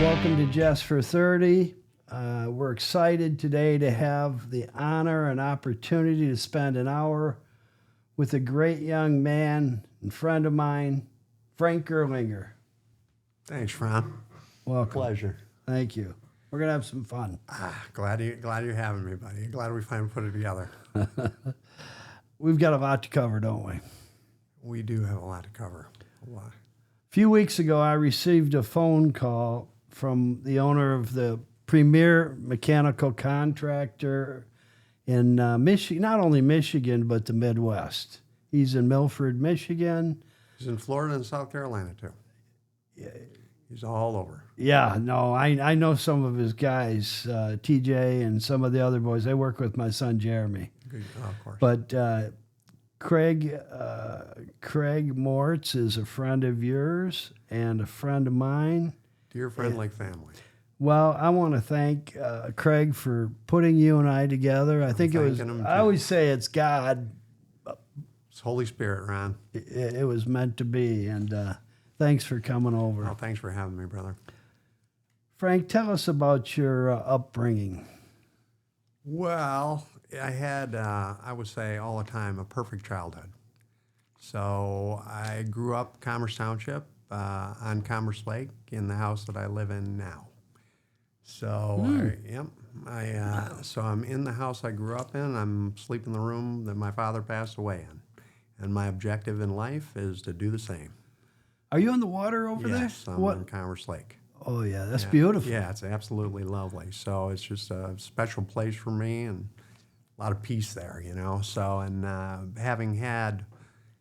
Welcome to Jessfor30. We're excited today to have the honor and opportunity to spend an hour with a great young man and friend of mine, Frank Guirlinger. Thanks, Ron. Welcome. Pleasure. Thank you. We're going to have some fun. Glad you're having me, buddy. Glad we finally put it together. We've got a lot to cover, don't we? We do have a lot to cover. A lot. A few weeks ago, I received a phone call from the owner of the premier mechanical contractor in Michigan, not only Michigan, but the Midwest. He's in Milford, Michigan. He's in Florida and South Carolina, too. He's all over. Yeah, no, I know some of his guys, TJ and some of the other boys. They work with my son, Jeremy. Good. Oh, of course. But Craig Mortz is a friend of yours and a friend of mine. Dear friend like family. Well, I want to thank Craig for putting you and I together. I think it was, I always say it's God. It's Holy Spirit, Ron. It was meant to be, and thanks for coming over. Oh, thanks for having me, brother. Frank, tell us about your upbringing. Well, I had, I would say all the time, a perfect childhood. So I grew up Commerce Township on Commerce Lake in the house that I live in now. So, so I'm in the house I grew up in. I'm sleeping in the room that my father passed away in. And my objective in life is to do the same. Are you on the water over there? Yes, I'm on Commerce Lake. Oh, yeah, that's beautiful. Yeah, it's absolutely lovely. So it's just a special place for me and a lot of peace there, you know. So, and having had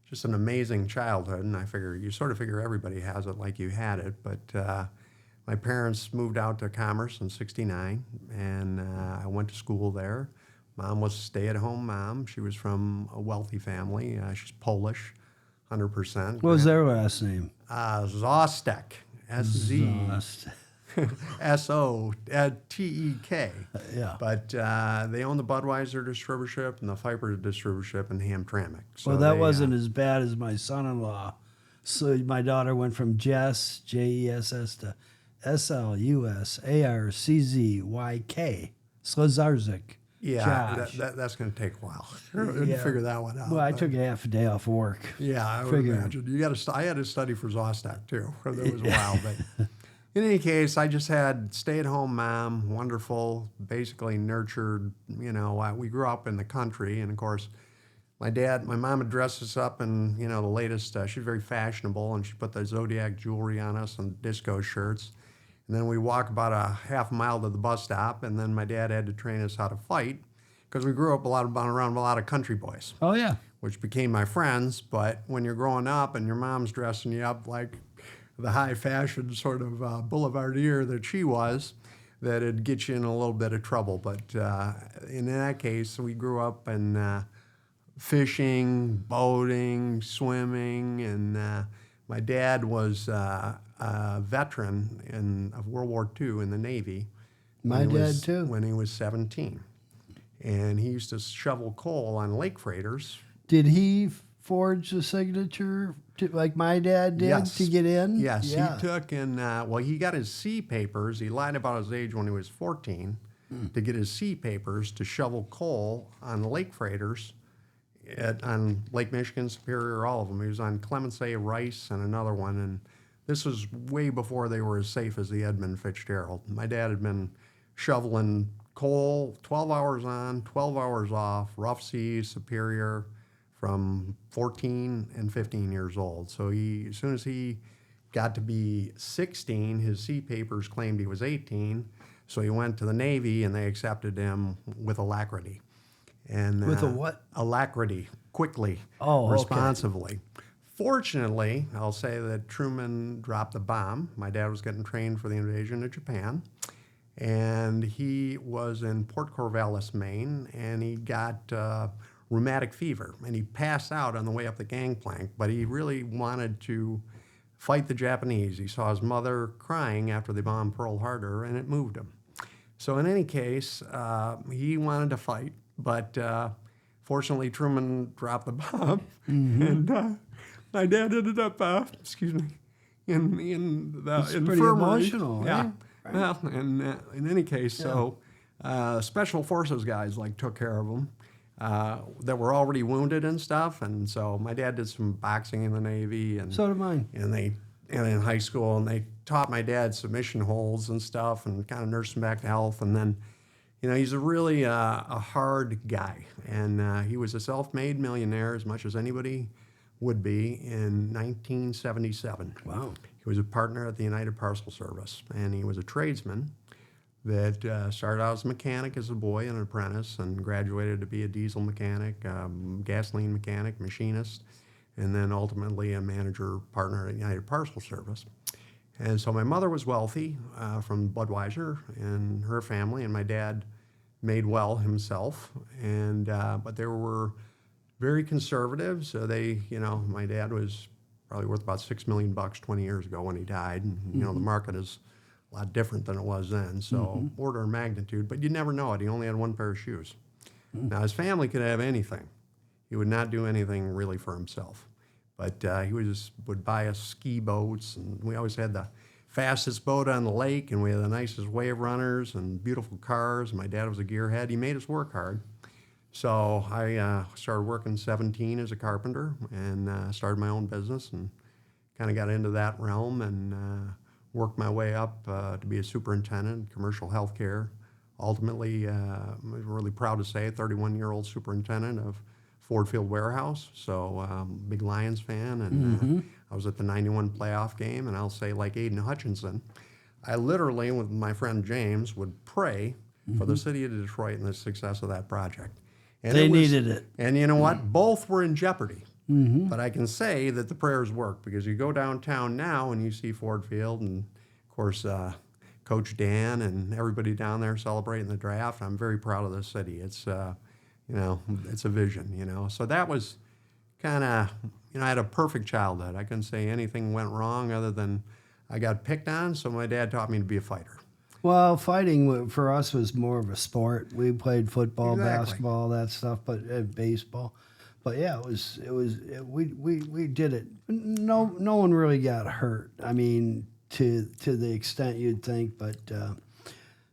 just an amazing childhood, and I figure, you sort of figure everybody has it like you had it, but my parents moved out to Commerce in '69, and I went to school there. Mom was a stay-at-home mom. She was from a wealthy family. She's Polish, 100%. What was their last name? Zostek. S-O-T-E-K. Yeah. But they own the Budweiser distributorship and the Pfeiffer distributorship in Hamtramck. So well, that wasn't as bad as my son-in-law. So my daughter went from Jess, J-E-S-S, to S-L-U-S-A-R-C-Z-Y-K. Slazarzik. Yeah, that's going to take a while to figure that one out. Well, I took half a day off work. Yeah, I would imagine. I had to study for Zostek, too. That was a while. But in any case, I just had stay-at-home mom, wonderful, basically nurtured. You know, we grew up in the country, and, of course, my mom would dress us up in, you know, the latest. She's very fashionable, and she put the Zodiac jewelry on us and disco shirts. And then we walk about a half mile to the bus stop, and then my dad had to train us how to fight because we grew up around a lot of country boys. Oh, yeah. Which became my friends. But when you're growing up and your mom's dressing you up like the high fashion sort of boulevardier that she was, that it'd get you in a little bit of trouble. But in that case, we grew up in fishing, boating, swimming, and my dad was a veteran of World War II in the Navy. My dad, too. When he was 17. And he used to shovel coal on lake freighters. Did he forge the signature like my dad did to get in? Yes, he took and, he got his C papers. He lied about his age when he was 14 to get his C papers to shovel coal on lake freighters on Lake Michigan, Superior, all of them. He was on Clemens A. Rice and another one, and this was way before they were as safe as the Edmund Fitzgerald. My dad had been shoveling coal 12 hours on, 12 hours off, rough seas, Superior, from 14 and 15 years old. So as soon as he got to be 16, his C papers claimed he was 18, so he went to the Navy, and they accepted him with alacrity. And with a what? Alacrity, quickly, responsively. Okay. Fortunately, I'll say that Truman dropped the bomb. My dad was getting trained for the invasion of Japan, and he was in Port Corvallis, Maine, and he got rheumatic fever, and he passed out on the way up the gangplank, but he really wanted to fight the Japanese. He saw his mother crying after they bombed Pearl Harbor, and it moved him. So in any case, he wanted to fight, but fortunately Truman dropped the bomb, and my dad ended up, in the it's infirmary. pretty emotional, yeah. eh? right? Well, and in any case, so special forces guys like took care of them that were already wounded and stuff. And so my dad did some boxing in the Navy, and So did mine. and in high school, and they taught my dad submission holds and stuff, and kind of nursed him back to health. And then, he's a really a hard guy, and he was a self-made millionaire as much as anybody would be in 1977. Wow. He was a partner at the United Parcel Service, and he was a tradesman that started out as a mechanic as a boy, an apprentice, and graduated to be a diesel mechanic, gasoline mechanic, machinist, and then ultimately a manager partner at United Parcel Service. And so my mother was wealthy from Budweiser and her family, and my dad made well himself, and but they were very conservative. So my dad was probably worth about $6 million 20 years ago when he died, and the market is a lot different than it was then. So order of magnitude, but you never know it. He only had one pair of shoes. Now his family could have anything. He would not do anything really for himself, but he would buy us ski boats, and we always had the fastest boat on the lake, and we had the nicest wave runners and beautiful cars. My dad was a gearhead. He made us work hard. So I started working 17 as a carpenter, and started my own business, and kind of got into that realm, and worked my way up to be a superintendent in commercial healthcare. Ultimately, I'm really proud to say, 31-year-old superintendent of Ford Field Warehouse. So big Lions fan, and I was at the 91 playoff game, and I'll say, like Aiden Hutchinson, I literally, with my friend James, would pray for the city of Detroit and the success of that project. And They needed it. And you know what? Both were in jeopardy. But I can say that the prayers work, because you go downtown now and you see Ford Field, and of course Coach Dan and everybody down there celebrating the draft. I'm very proud of this city. It's it's a vision. So that was kind of, I had a perfect childhood. I couldn't say anything went wrong other than I got picked on. So my dad taught me to be a fighter. Well, fighting for us was more of a sport. We played football, Exactly. basketball, that stuff, but baseball. But yeah, we did it. No one really got hurt. I mean, to the extent you'd think. But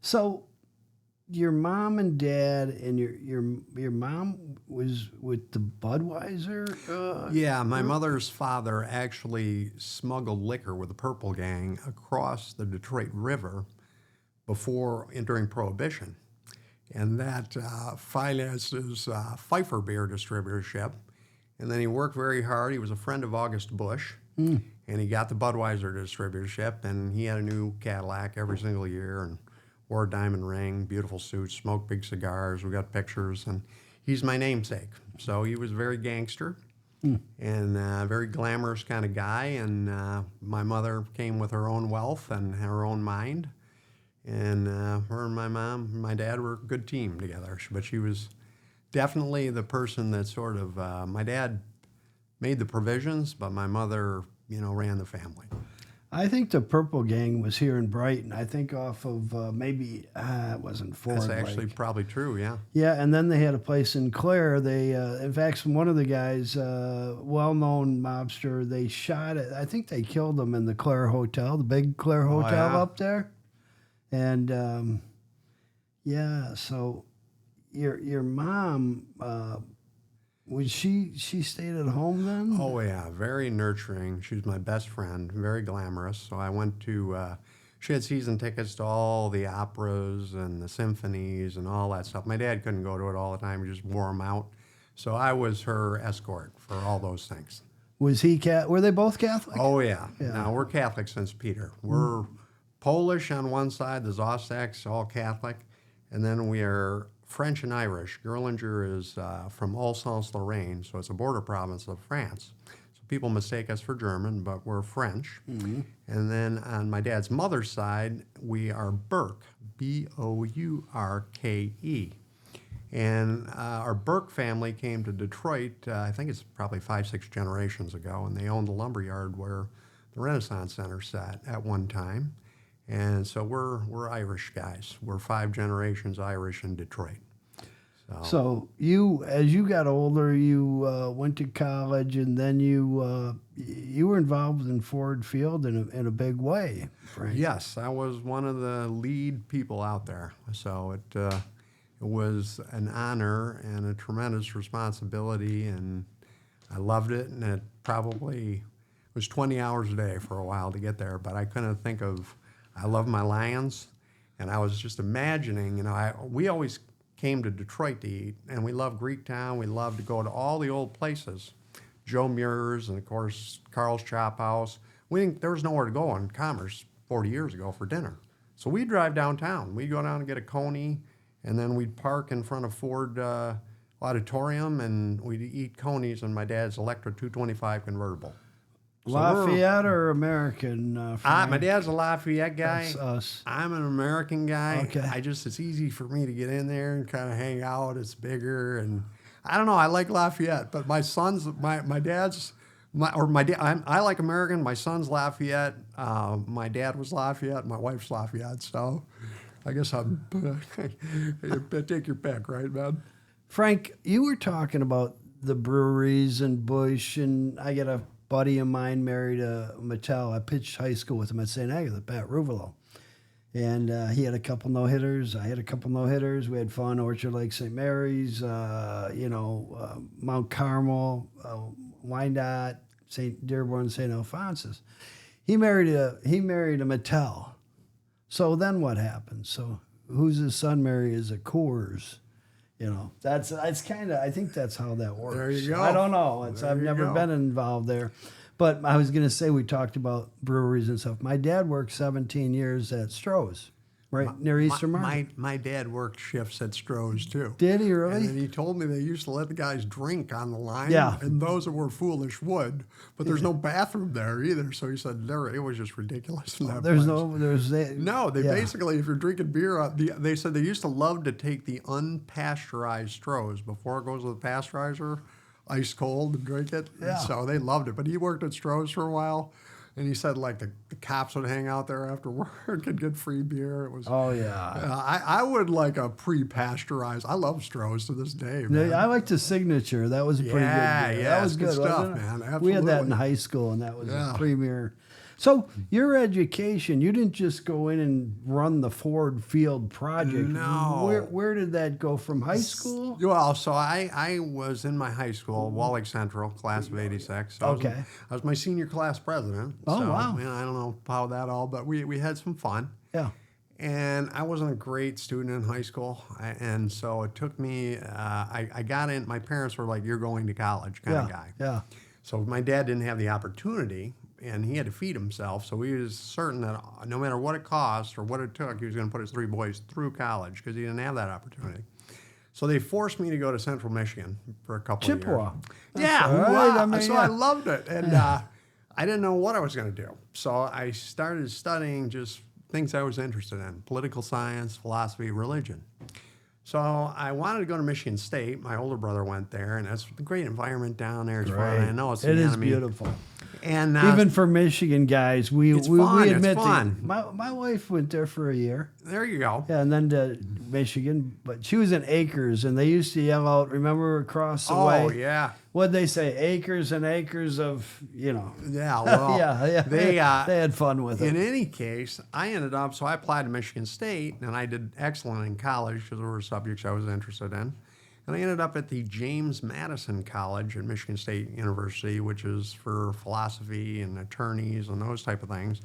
so your mom and dad, and your mom was with the Budweiser. Yeah, my mother's father actually smuggled liquor with the Purple Gang across the Detroit River during Prohibition. And that financed his Pfeiffer beer distributorship. And then he worked very hard. He was a friend of August Bush, and he got the Budweiser distributorship, and he had a new Cadillac every single year, and wore a diamond ring, beautiful suits, smoked big cigars. We got pictures, and he's my namesake. So he was very gangster and very glamorous kind of guy, and my mother came with her own wealth and her own mind. And her and my dad were a good team together. But she was definitely the person that sort of, my dad made the provisions, but my mother, ran the family. I think the Purple Gang was here in Brighton. I think off of maybe it wasn't Ford. That's actually probably true, yeah. Yeah, and then they had a place in Clare. They, in fact, one of the guys, well-known mobster, they shot it. I think they killed him in the Clare Hotel, the big Clare Hotel up there. And so your mom, was she stayed at home then? Oh yeah, very nurturing. She was my best friend, very glamorous. So I went to, she had season tickets to all the operas and the symphonies and all that stuff. My dad couldn't go to it all the time; he just wore them out. So I was her escort for all those things. Was he Were they both Catholic? Oh yeah. Now we're Catholic since Peter. We're Polish on one side, the Zostaks, all Catholic, and then we are French and Irish. Guirlinger is from Alsace-Lorraine, so it's a border province of France. So people mistake us for German, but we're French. And then on my dad's mother's side, we are Burke, Bourke. And our Burke family came to Detroit, I think it's probably 5-6 generations ago, and they owned the lumberyard where the Renaissance Center sat at one time. And so we're Irish guys. We're 5 generations Irish in Detroit. So you, as you got older, you went to college, and then you were involved in Ford Field in a big way, Frank. Yes, I was one of the lead people out there. So it was an honor and a tremendous responsibility, and I loved it. And it probably was 20 hours a day for a while to get there, but I couldn't think of. I love my Lions, and I was just imagining. We always came to Detroit to eat, and we loved Greektown. We loved to go to all the old places, Joe Muir's, and of course Carl's Chop House. There was nowhere to go in Commerce 40 years ago for dinner, so we'd drive downtown. We'd go down and get a coney, and then we'd park in front of Ford Auditorium, and we'd eat conies in my dad's Electra 225 convertible. Lafayette or American? Frank? My dad's a Lafayette guy. That's us. I'm an American guy. Okay. It's easy for me to get in there and kind of hang out. It's bigger, and I don't know. I like Lafayette, but my dad's, I like American. My son's Lafayette. My dad was Lafayette. My wife's Lafayette. So I guess I'm take your pick, right, man? Frank, you were talking about the breweries and Bush, and I got a buddy of mine married a Mattel. I pitched high school with him at St. Agatha, Pat Ruvalo. And he had a couple no-hitters. I had a couple no-hitters. We had fun. Orchard Lake, St. Mary's, Mount Carmel, Wyandotte, St. Dearborn, St. Alphonsus. He married a Mattel. So then what happened? So who's his son marry is a Coors. That's kind of, I think that's how that works. There you go. I don't know. I've never been involved there. But I was going to say, we talked about breweries and stuff. My dad worked 17 years at Stroh's, right near Eastern Market. My dad worked shifts at Stroh's too. Did he really? And then he told me they used to let the guys drink on the line. Yeah. And those that were foolish would. But there's no bathroom there either. So he said it was just ridiculous. In that place. Basically, if you're drinking beer, they said they used to love to take the unpasteurized Stroh's before it goes to the pasteurizer, ice cold, and drink it. Yeah. And so they loved it. But he worked at Stroh's for a while. And he said, like, the cops would hang out there after work and get free beer. It was. Oh, yeah. I would like a pre-pasteurized. I love Stroh's to this day, man. I liked the Signature. That was a pretty good beer. Yeah, That was good good stuff, wasn't it? man. Absolutely. We had that in high school, and that was a premier. So your education, you didn't just go in and run the Ford Field project. No. Where did that go from high school? Well, so I was in my high school, Wall Lake Central, class of '86. So Okay. I was my senior class president. Oh, so, wow. I don't know how that all, but we had some fun. Yeah. And I wasn't a great student in high school. And so it took me, I got in, my parents were like, you're going to college kind of guy. Yeah. So my dad didn't have the opportunity, and he had to feed himself. So he was certain that no matter what it cost or what it took, he was going to put his three boys through college because he didn't have that opportunity. So they forced me to go to Central Michigan for a couple of Chippewa. years. Yeah, all right. wow. I mean, So yeah. I loved it. And I didn't know what I was going to do. So I started studying just things I was interested in: political science, philosophy, religion. So I wanted to go to Michigan State. My older brother went there, and it's a great environment down there. It's fun. I know it's the It is enemy. beautiful. And Even for Michigan guys, we fun, admit it's fun. my wife went there for a year. there you go. Yeah, and then to Michigan, but she was in Acres, and they used to yell out, remember across the way? Oh, yeah. What'd they say? Acres and acres of, Yeah, well, yeah. They had fun with it. in any case, I ended up, so I applied to Michigan State, and I did excellent in college because there were subjects I was interested in. And I ended up at the James Madison College at Michigan State University, which is for philosophy and attorneys and those type of things.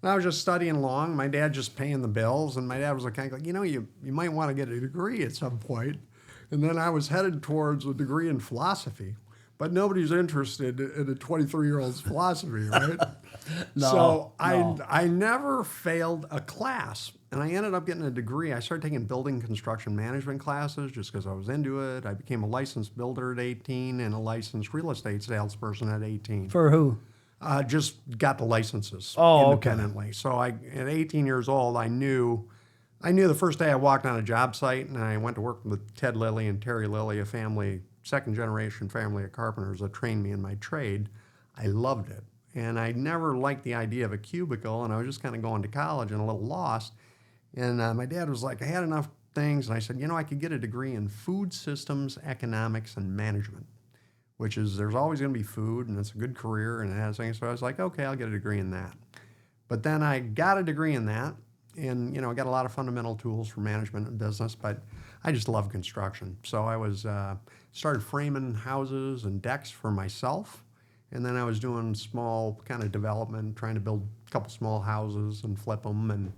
And I was just studying along, my dad just paying the bills, and my dad was like, you might want to get a degree at some point. And then I was headed towards a degree in philosophy. But nobody's interested in a 23-year-old's philosophy, right? So I never failed a class. And I ended up getting a degree. I started taking building construction management classes just because I was into it. I became a licensed builder at 18 and a licensed real estate salesperson at 18. For who? Just got the licenses Oh, independently. So at 18 years old, I knew the first day I walked on a job site, and I went to work with Ted Lilly and Terry Lilly, a second-generation family of carpenters that trained me in my trade. I loved it. And I never liked the idea of a cubicle, and I was just kind of going to college and a little lost. And my dad was like, I had enough things, and I said, I could get a degree in food systems, economics, and management, which is there's always going to be food, and it's a good career, and it has things. So I was like, okay, I'll get a degree in that. But then I got a degree in that, and I got a lot of fundamental tools for management and business, but I just love construction. So I was started framing houses and decks for myself, and then I was doing small kind of development, trying to build a couple small houses and flip them. And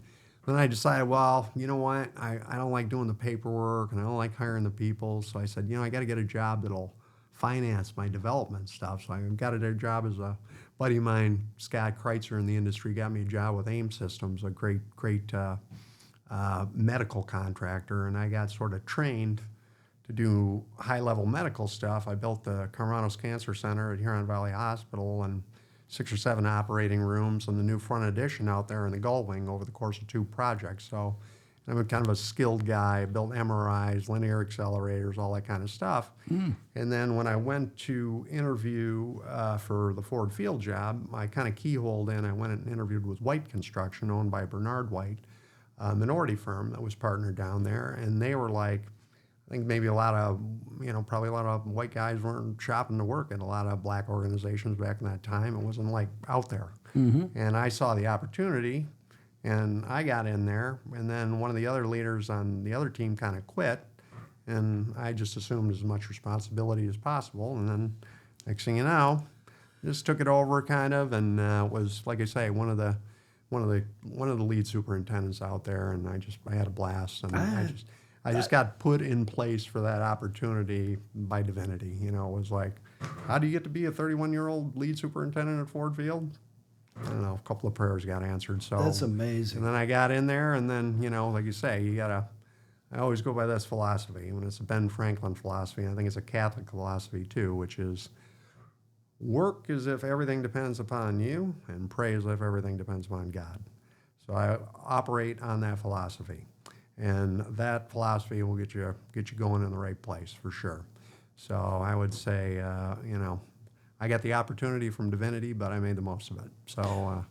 then I decided, well, you know what? I don't like doing the paperwork, and I don't like hiring the people. So I said, I got to get a job that'll finance my development stuff. So I got a job as a buddy of mine, Scott Kreitzer in the industry, got me a job with AIM Systems, a great medical contractor, and I got sort of trained to do high-level medical stuff. I built the Carmanos Cancer Center at Huron Valley Hospital and 6 or 7 operating rooms and the new front addition out there in the Gull Wing over the course of 2 projects. So I'm a kind of a skilled guy. I built MRIs, linear accelerators, all that kind of stuff. And then when I went to interview for the Ford Field job, I kind of keyholed in. I went and interviewed with White Construction, owned by Bernard White, a minority firm that was partnered down there. And they were like, I think maybe probably a lot of white guys weren't shopping to work at a lot of black organizations back in that time. It wasn't like out there. And I saw the opportunity, and I got in there. And then one of the other leaders on the other team kind of quit, and I just assumed as much responsibility as possible. And then next thing you know, just took it over kind of, and was, like I say, one of the lead superintendents out there. And I had a blast, and I just got put in place for that opportunity by divinity. It was like, how do you get to be a 31-year-old lead superintendent at Ford Field? I don't know, a couple of prayers got answered. So That's amazing. And then I got in there, and then, like you say, I always go by this philosophy. And it's a Ben Franklin philosophy, and I think it's a Catholic philosophy too, which is work as if everything depends upon you, and pray as if everything depends upon God. So I operate on that philosophy. And that philosophy will get you going in the right place for sure. So I would say, I got the opportunity from divinity, but I made the most of it. So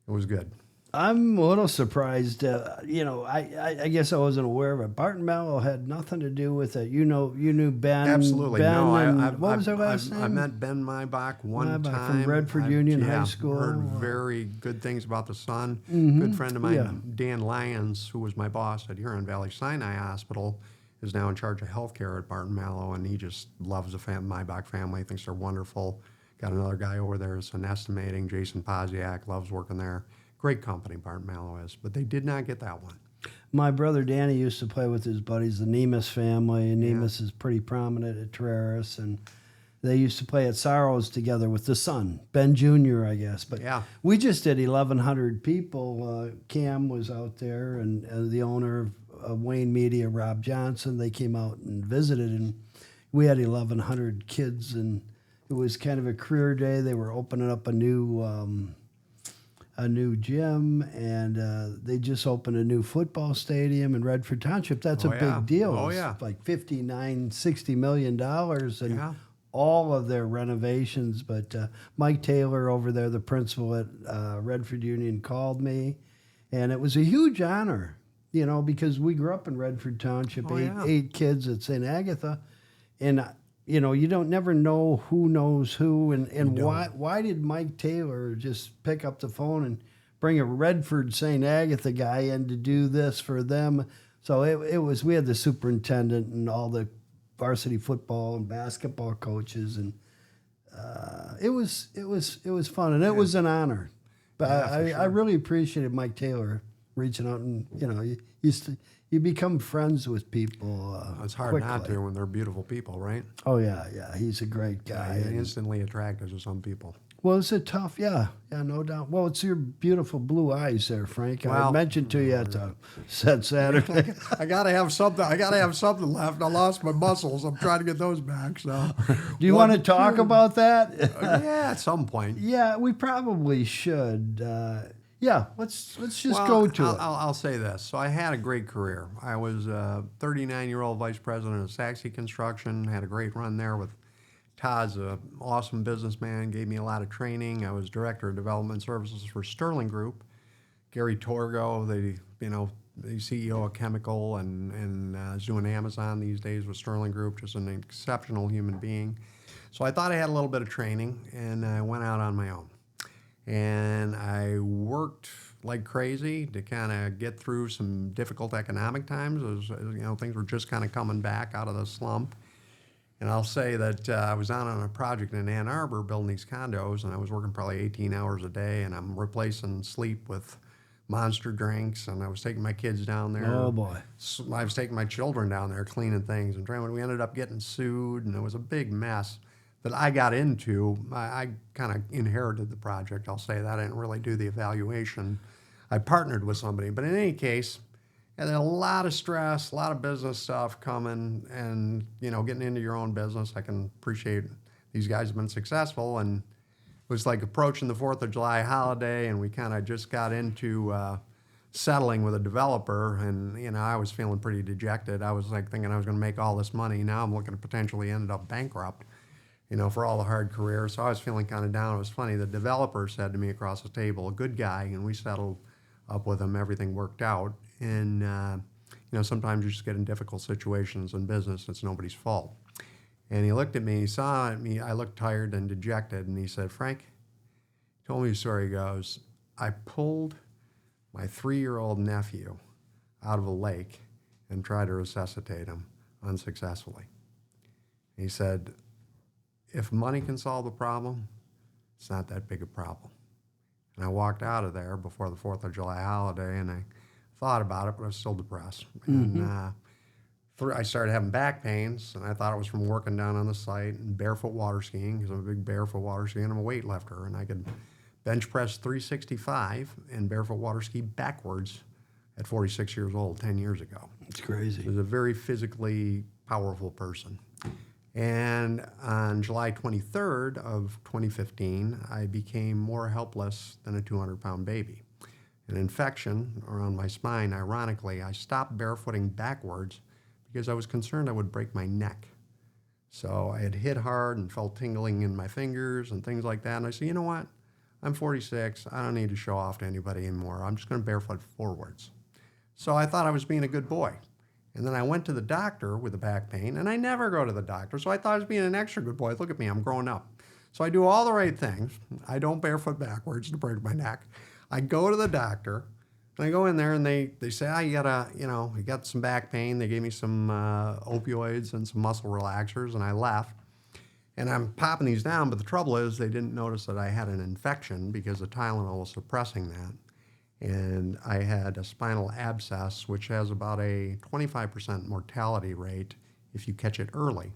it was good. I'm a little surprised. I guess I wasn't aware of it. Barton Mallow had nothing to do with it. You knew Ben. Absolutely. Ben no, what was her last name? I met Ben Maibach one time. From Redford Union High School. Heard very good things about the son. Good friend of mine, Dan Lyons, who was my boss at Huron Valley Sinai Hospital, is now in charge of healthcare at Barton Mallow, and he just loves the Maibach family, thinks they're wonderful. Got another guy over there that's an estimating, Jason Poziak, loves working there. Great company, Barton Mallow is, but they did not get that one. My brother Danny used to play with his buddies, the Nemus family, and Nemus is pretty prominent at Terraris, and they used to play at Sorrows together with the son, Ben Jr., I guess. But we just did 1,100 people. Cam was out there, and the owner of Wayne Media, Rob Johnson, they came out and visited, and we had 1,100 kids, and it was kind of a career day. They were opening up a new gym, and they just opened a new football stadium in Redford Township. That's a big deal. It's like $59-60 million, and all of their renovations. But Mike Taylor over there, the principal at Redford Union, called me, and it was a huge honor, because we grew up in Redford Township, eight kids at St. Agatha, and you don't never know who knows who, and why did Mike Taylor just pick up the phone and bring a Redford St. Agatha guy in to do this for them? So it was, we had the superintendent and all the varsity football and basketball coaches, and it was fun, and it was an honor. But I really appreciated Mike Taylor reaching out, and you become friends with people. It's hard quickly. Not to when they're beautiful people, right? Oh yeah, he's a great guy. Instantly attractive to some people. Well, it's a tough, no doubt. Well, it's your beautiful blue eyes there, Frank. I mentioned to you at the set Saturday. I gotta have something. Left. I lost my muscles. I'm trying to get those back. So, do you want to talk about that? Yeah, at some point. Yeah, we probably should. Let's just go to it. I'll say this. So I had a great career. I was a 39-year-old vice president of Saxe Construction. Had a great run there with Todd's an awesome businessman, gave me a lot of training. I was director of development services for Sterling Group. Gary Torgo, the CEO of Chemical and is doing Amazon these days with Sterling Group, just an exceptional human being. So I thought I had a little bit of training, and I went out on my own. And I worked like crazy to kind of get through some difficult economic times as things were just kind of coming back out of the slump. And I'll say that I was out on a project in Ann Arbor building these condos, and I was working probably 18 hours a day, and I'm replacing sleep with Monster drinks, and I was taking my kids down there. Oh, boy. I was taking my children down there cleaning things and trying. We ended up getting sued, and it was a big mess that I got into. I kind of inherited the project, I'll say that. I didn't really do the evaluation. I partnered with somebody. But in any case, and a lot of stress, a lot of business stuff coming, and getting into your own business. I can appreciate these guys have been successful, and it was like approaching the 4th of July holiday, and we kind of just got into settling with a developer, and I was feeling pretty dejected. I was like thinking I was going to make all this money. Now I'm looking to potentially end up bankrupt, for all the hard career. So I was feeling kind of down. It was funny. The developer said to me across the table, a good guy, and we settled up with him. Everything worked out. And, sometimes you just get in difficult situations in business. It's nobody's fault. And he looked at me, he saw me, I looked tired and dejected, and he said, Frank, he told me the story. He goes, I pulled my 3-year-old nephew out of a lake and tried to resuscitate him unsuccessfully. He said, if money can solve the problem, it's not that big a problem. And I walked out of there before the 4th of July holiday, and I thought about it, but I was still depressed. Mm-hmm. And I started having back pains, and I thought it was from working down on the site and barefoot water skiing, because I'm a big barefoot water skier, and I'm a weightlifter, and I could bench press 365 and barefoot water ski backwards at 46 years old, 10 years ago. It's crazy. I was a very physically powerful person. And on July 23rd of 2015, I became more helpless than a 200-pound baby. An infection around my spine, ironically, I stopped barefooting backwards because I was concerned I would break my neck. So I had hit hard and felt tingling in my fingers and things like that. And I said, you know what? I'm 46. I don't need to show off to anybody anymore. I'm just going to barefoot forwards. So I thought I was being a good boy. And then I went to the doctor with the back pain, and I never go to the doctor. So I thought I was being an extra good boy. Look at me, I'm growing up. So I do all the right things. I don't barefoot backwards to break my neck. I go to the doctor, and I go in there, and they say, you got some back pain. They gave me some opioids and some muscle relaxers, and I left. And I'm popping these down, but the trouble is they didn't notice that I had an infection because the Tylenol was suppressing that. And I had a spinal abscess, which has about a 25% mortality rate if you catch it early.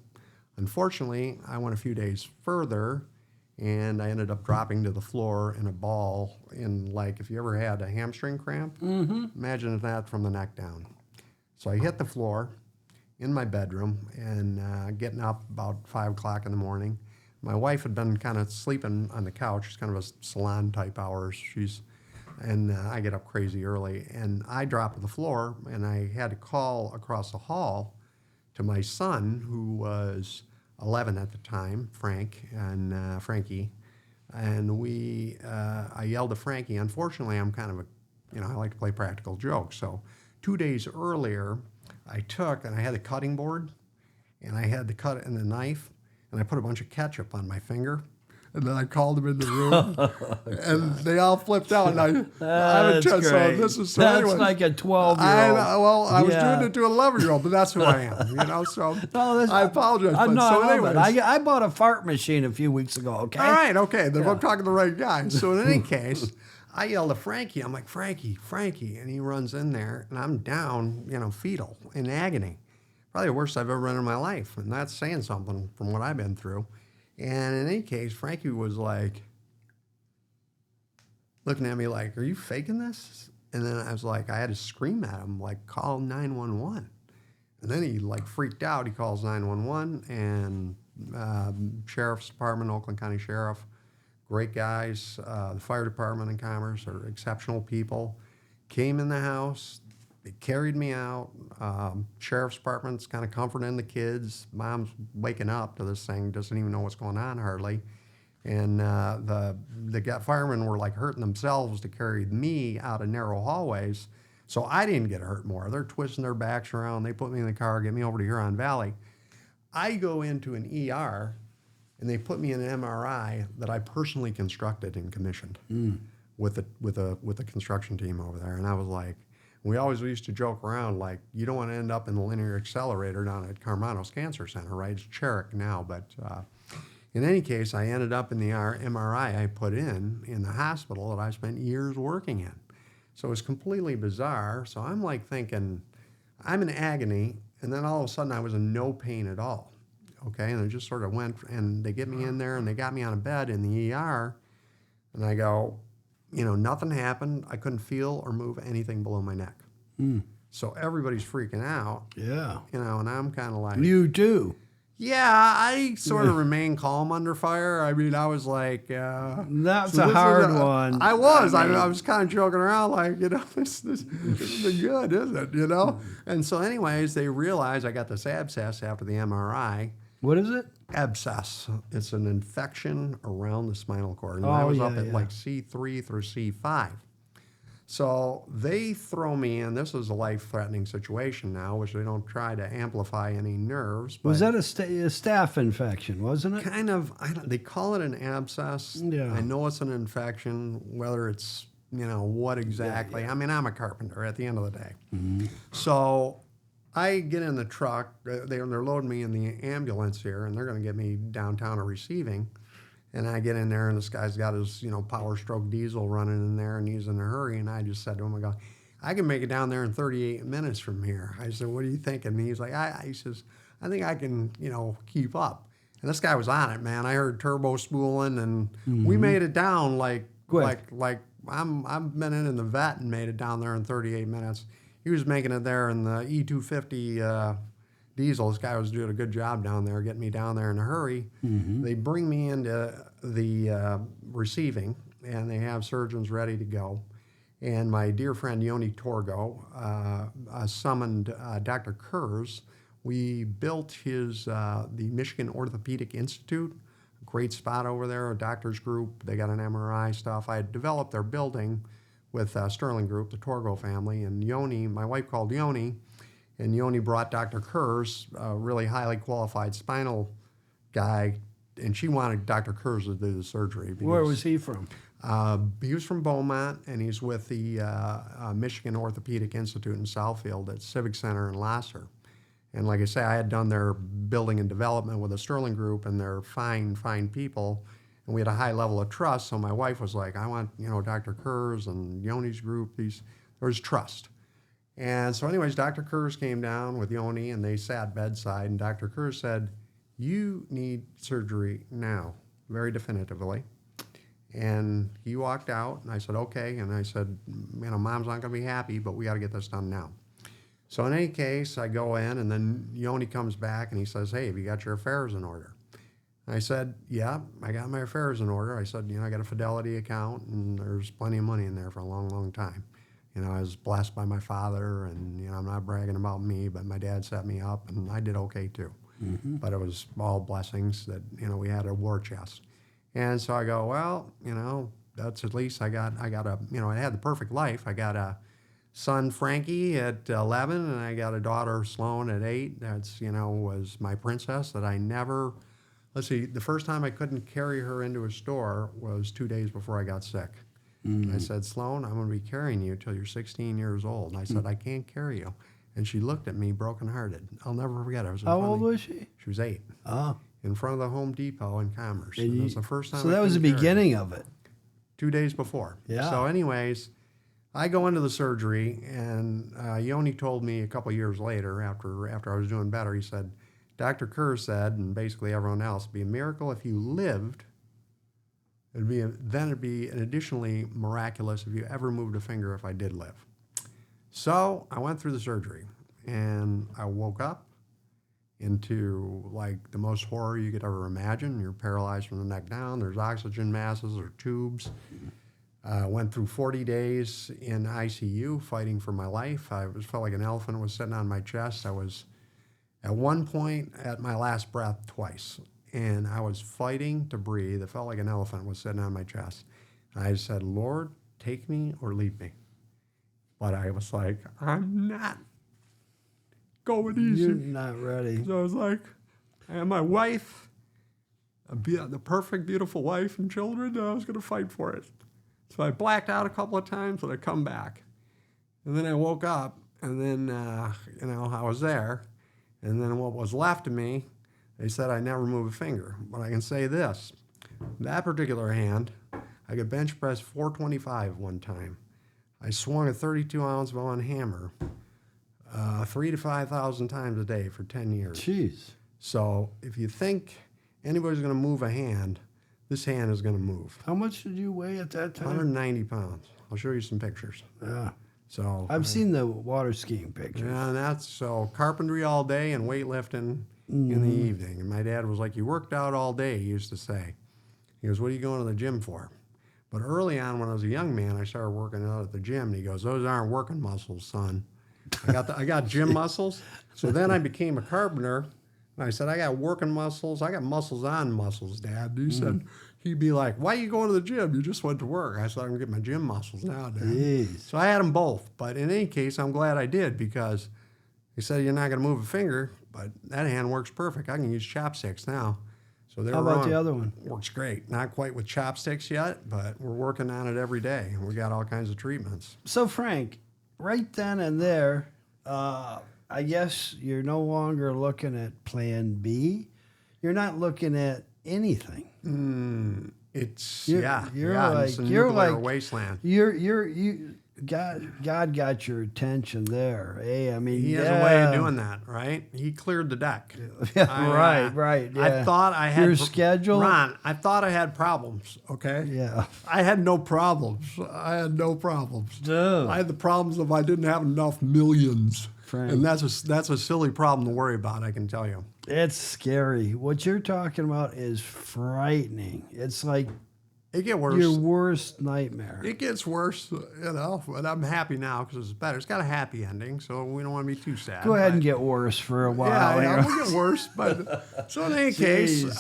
Unfortunately, I went a few days further, and I ended up dropping to the floor in a ball in, like, if you ever had a hamstring cramp, imagine that from the neck down. So I hit the floor in my bedroom and getting up about 5 o'clock in the morning. My wife had been kind of sleeping on the couch. It's kind of a salon type hours. And I get up crazy early, and I drop to the floor, and I had to call across the hall to my son, who was 11 at the time, Frankie, and I yelled at Frankie. Unfortunately, I'm kind of I like to play practical jokes. So 2 days earlier, I had a cutting board, and I had to cut it in the knife, and I put a bunch of ketchup on my finger. And then I called them in the room, and they all flipped out. And I have a test. So this is so. That's anyway, like a 12-year-old. I was doing it to an 11-year-old, but that's who I am. So I apologize. I bought a fart machine a few weeks ago. Okay. All right. Okay. Then I'm talking to the right guy. So in any case, I yelled at Frankie. I'm like, Frankie, and he runs in there, and I'm down, fetal in agony. Probably the worst I've ever been in my life, and that's saying something from what I've been through. And in any case, Frankie was like, looking at me like, are you faking this? And then I was like, I had to scream at him, like, call 911. And then he like freaked out. He calls 911, and Sheriff's Department, Oakland County Sheriff, great guys. The Fire Department in Commerce are exceptional people. Came in the house. They carried me out. Sheriff's Department's kind of comforting the kids. Mom's waking up to this thing, doesn't even know what's going on hardly. And the firemen were like hurting themselves to carry me out of narrow hallways. So I didn't get hurt more. They're twisting their backs around. They put me in the car, get me over to Huron Valley. I go into an ER, and they put me in an MRI that I personally constructed and commissioned with the construction team over there. And I was like, we always used to joke around like, you don't want to end up in the linear accelerator down at Carmanos Cancer Center, right? It's Cherrick now, but in any case, I ended up in the MRI I put in the hospital that I spent years working in. So it was completely bizarre. So I'm like thinking, I'm in agony, and then all of a sudden I was in no pain at all. Okay, and it just sort of went, and they get me in there, and they got me on a bed in the ER, and I go, nothing happened. I couldn't feel or move anything below my neck. So everybody's freaking out. Yeah. And I'm kind of like... You too. Yeah, I sort of remain calm under fire. I mean, I was like... That's a hard one. I was. I was kind of joking around like, this isn't good, is it, And so anyways, they realized I got this abscess after the MRI. What is it? Abscess. It's an infection around the spinal cord. And I was up at like C3 through C5. So they throw me in. This is a life-threatening situation now, which they don't try to amplify any nerves. But was that a staph infection, wasn't it? kind of. They call it an abscess. Yeah. I know it's an infection, whether it's, what exactly. I mean, I'm a carpenter at the end of the day. Mm-hmm. So I get in the truck. They're loading me in the ambulance here, and they're going to get me downtown to receiving. And I get in there, and this guy's got his, Power Stroke diesel running in there, and he's in a hurry. And I just said to him, I go, I can make it down there in 38 minutes from here. I said, what are you thinking? And he's like, he says, I think I can, keep up. And this guy was on it, man. I heard turbo spooling, and we made it down like I've been in the vet and made it down there in 38 minutes. He was making it there in the E250 diesel. This guy was doing a good job down there, getting me down there in a hurry. Mm-hmm. They bring me into the receiving, and they have surgeons ready to go. And my dear friend Yoni Torgo summoned Dr. Kurz. We built the Michigan Orthopedic Institute, a great spot over there, a doctor's group. They got an MRI stuff. I had developed their building with Sterling Group, the Torgo family, and Yoni, my wife called Yoni, and Yoni brought Dr. Kurz, a really highly qualified spinal guy, and she wanted Dr. Kurz to do the surgery. Where was he from? He was from Beaumont, and he's with the Michigan Orthopedic Institute in Southfield at Civic Center in Lasser. And like I say, I had done their building and development with the Sterling Group, and they're fine people. And we had a high level of trust, so my wife was like, I want, Dr. Kurz and Yoni's group. There was trust. And so anyways, Dr. Kurz came down with Yoni, and they sat bedside, and Dr. Kurz said, you need surgery now, very definitively. And he walked out, and I said, okay. And I said, Mom's not going to be happy, but we got to get this done now. So in any case, I go in, and then Yoni comes back, and he says, hey, have you got your affairs in order? I said, yeah, I got my affairs in order. I said, I got a Fidelity account, and there's plenty of money in there for a long, long time. I was blessed by my father, and, I'm not bragging about me, but my dad set me up, and I did okay, too. Mm-hmm. But it was all blessings that, we had a war chest. And so I go, well, that's at least I got I had the perfect life. I got a son, Frankie, at 11, and I got a daughter, Sloan, at 8. That's, was my princess that I never... Let's see, the first time I couldn't carry her into a store was 2 days before I got sick. Mm-hmm. I said, Sloan, I'm going to be carrying you till you're 16 years old. And I said, I can't carry you. And she looked at me brokenhearted. I'll never forget it. How old was she? She was 8. Oh. In front of the Home Depot in Commerce. And it was the first time. So that was the beginning of it. 2 days before. Yeah. So anyways, I go into the surgery, and Yoni told me a couple years later, after I was doing better, he said, Dr. Kerr said, and basically everyone else, it'd be a miracle if you lived. It'd be additionally miraculous if you ever moved a finger if I did live. So I went through the surgery, and I woke up into like the most horror you could ever imagine. You're paralyzed from the neck down. There's oxygen masses or tubes. Went through 40 days in ICU fighting for my life. I felt like an elephant was sitting on my chest. I was at one point at my last breath twice, and I was fighting to breathe. It felt like an elephant was sitting on my chest. And I said, Lord, take me or leave me. But I was like, I'm not going easy. You're not ready. So I was like, I had my wife, the perfect, beautiful wife and children, and I was going to fight for it. So I blacked out a couple of times, and I come back. And then I woke up, and then, I was there. And then what was left of me, they said I never move a finger. But I can say this. That particular hand, I could bench press 425 one time. I swung a 32-ounce Vaughan hammer 3,000 to 5,000 times a day for 10 years. Jeez. So if you think anybody's going to move a hand, this hand is going to move. How much did you weigh at that time? 190 pounds. I'll show you some pictures. Yeah. So I've seen the water skiing pictures. Yeah, and that's so carpentry all day and weightlifting in the evening. And my dad was like, "You worked out all day," he used to say. He goes, "What are you going to the gym for?" But early on, when I was a young man, I started working out at the gym. And he goes, "Those aren't working muscles, son. I got gym muscles." So then I became a carpenter. And I said, "I got working muscles. I got muscles on muscles, Dad." And he said, he'd be like, "Why are you going to the gym? You just went to work." I said, "I'm going to get my gym muscles now, Dad." Jeez. So I had them both. But in any case, I'm glad I did because he said, "You're not going to move a finger, but that hand works perfect. I can use chopsticks now." So How about the other one? Works great. Not quite with chopsticks yet, but we're working on it every day. And we got all kinds of treatments. So, Frank, right then and there, I guess you're no longer looking at plan B. You're not looking at anything. It's You're like it's a you're nuclear like wasteland. God got your attention there. Hey, I mean, He has a way of doing that, right? He cleared the deck. Right. Yeah. I thought I had your schedule. Ron, I thought I had problems. Okay. Yeah. I had no problems. Dude. I had the problems of I didn't have enough millions. Frank. And that's a silly problem to worry about, I can tell you. It's scary. What you're talking about is frightening. It's like It gets worse. your worst nightmare. It gets worse, but I'm happy now because it's better. It's got a happy ending, so we don't want to be too sad. Go ahead and get worse for a while. Yeah, it'll get worse. But so in any case, they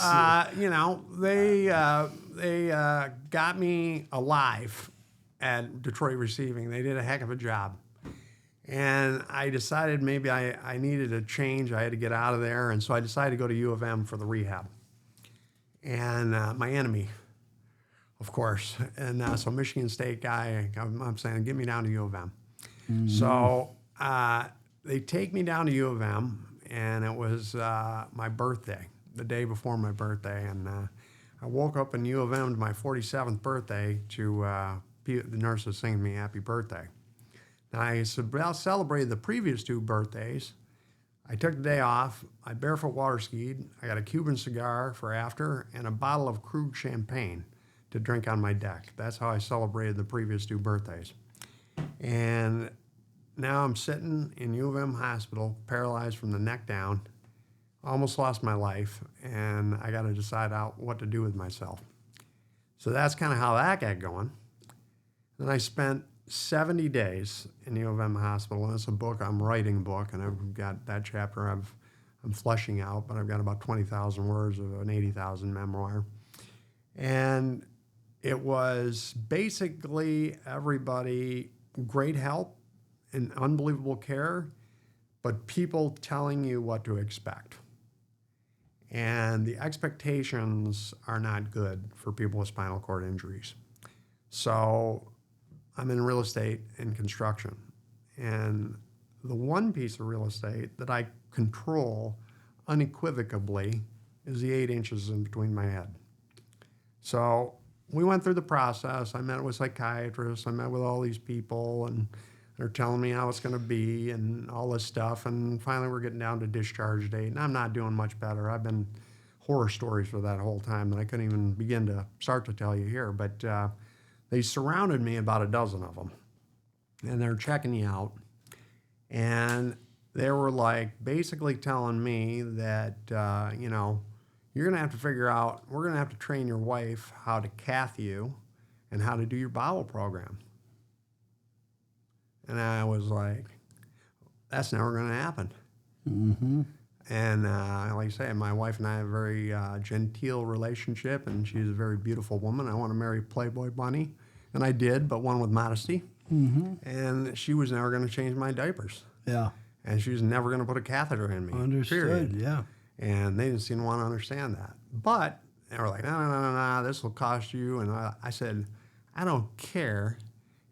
got me alive at Detroit Receiving. They did a heck of a job. And I decided maybe I needed a change. I had to get out of there. And so I decided to go to U of M for the rehab. And my enemy, of course. And so Michigan State guy, I'm saying, get me down to U of M. Mm-hmm. So they take me down to U of M, and it was my birthday, the day before my birthday. And I woke up in U of M to my 47th birthday to the nurses singing me happy birthday. Now, I celebrated the previous two birthdays. I took the day off. I barefoot water skied. I got a Cuban cigar for after and a bottle of Krug champagne to drink on my deck. That's how I celebrated the previous two birthdays. And now I'm sitting in U of M hospital, paralyzed from the neck down. Almost lost my life, and I got to decide out what to do with myself. So that's kind of how that got going. Then I spent 70 days in U of M hospital, and it's a book, I'm writing a book, and I've got that chapter I'm fleshing out, but I've got about 20,000 words of an 80,000 memoir. And it was basically everybody, great help and unbelievable care, but people telling you what to expect. And the expectations are not good for people with spinal cord injuries. So I'm in real estate and construction. And the one piece of real estate that I control unequivocally is the 8 inches in between my head. So we went through the process. I met with psychiatrists. I met with all these people, and they're telling me how it's going to be and all this stuff. And finally, we're getting down to discharge date, and I'm not doing much better. I've been horror stories for that whole time that I couldn't even begin to start to tell you here. But they surrounded me, about a dozen of them, and they're checking you out. And they were like basically telling me that, you're going to have to figure out, we're going to have to train your wife how to cath you and how to do your bowel program. And I was like, that's never going to happen. Mm-hmm. And like I say, my wife and I have a very genteel relationship, and she's a very beautiful woman. I want to marry Playboy Bunny. And I did, but one with modesty. and she was never going to change my diapers. Yeah. And she was never going to put a catheter in me. Understood. Period. Yeah. And they just didn't want to understand that. But they were like, no, this will cost you. And I said, I don't care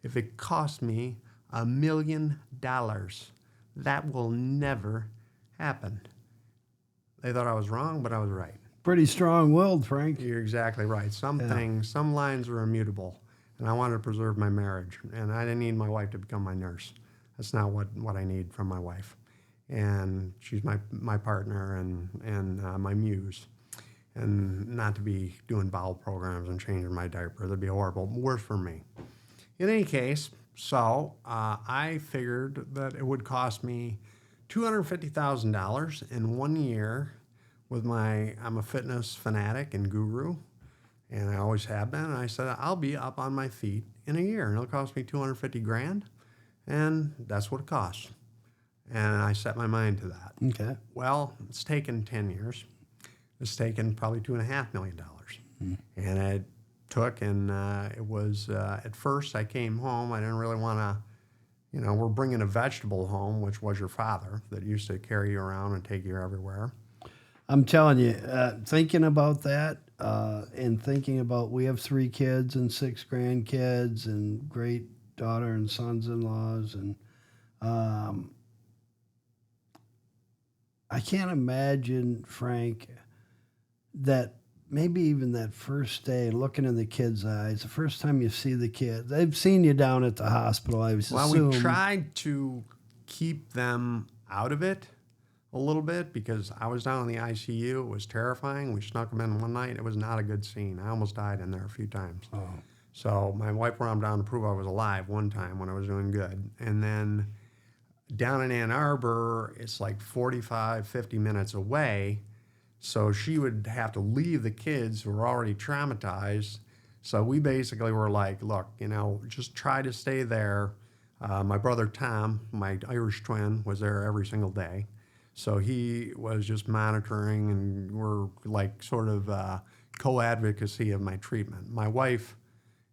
if it costs me $1 million. That will never happen. They thought I was wrong, but I was right. Pretty strong-willed, Frank. You're exactly right. Some things, some lines are immutable. And I wanted to preserve my marriage. And I didn't need my wife to become my nurse. That's not what I need from my wife. And she's my partner and my muse. And not to be doing bowel programs and changing my diaper. That'd be horrible. Worse for me. In any case, so I figured that it would cost me $250,000 in 1 year with I'm a fitness fanatic and guru. And I always have been. And I said, I'll be up on my feet in a year. And it'll cost me $250,000. And that's what it costs. And I set my mind to that. Okay. Well, it's taken 10 years. It's taken probably $2.5 million. And it took, and it was, at first I came home. I didn't really want to, we're bringing a vegetable home, which was your father, that used to carry you around and take you everywhere. I'm telling you, thinking about that and thinking about we have 3 kids and 6 grandkids and great daughter and sons-in-laws, and I can't imagine, Frank, that maybe even that first day, looking in the kids' eyes, the first time you see the kids, they've seen you down at the hospital, I assume. Well, we tried to keep them out of it a little bit because I was down in the ICU. It was terrifying. We snuck them in one night. It was not a good scene. I almost died in there a few times. Oh. So my wife brought them down to prove I was alive one time when I was doing good. And then down in Ann Arbor, it's like 45, 50 minutes away. So she would have to leave the kids who were already traumatized. So we basically were like, look, just try to stay there. My brother Tom, my Irish twin, was there every single day. So he was just monitoring, and we're like sort of co-advocacy of my treatment. My wife,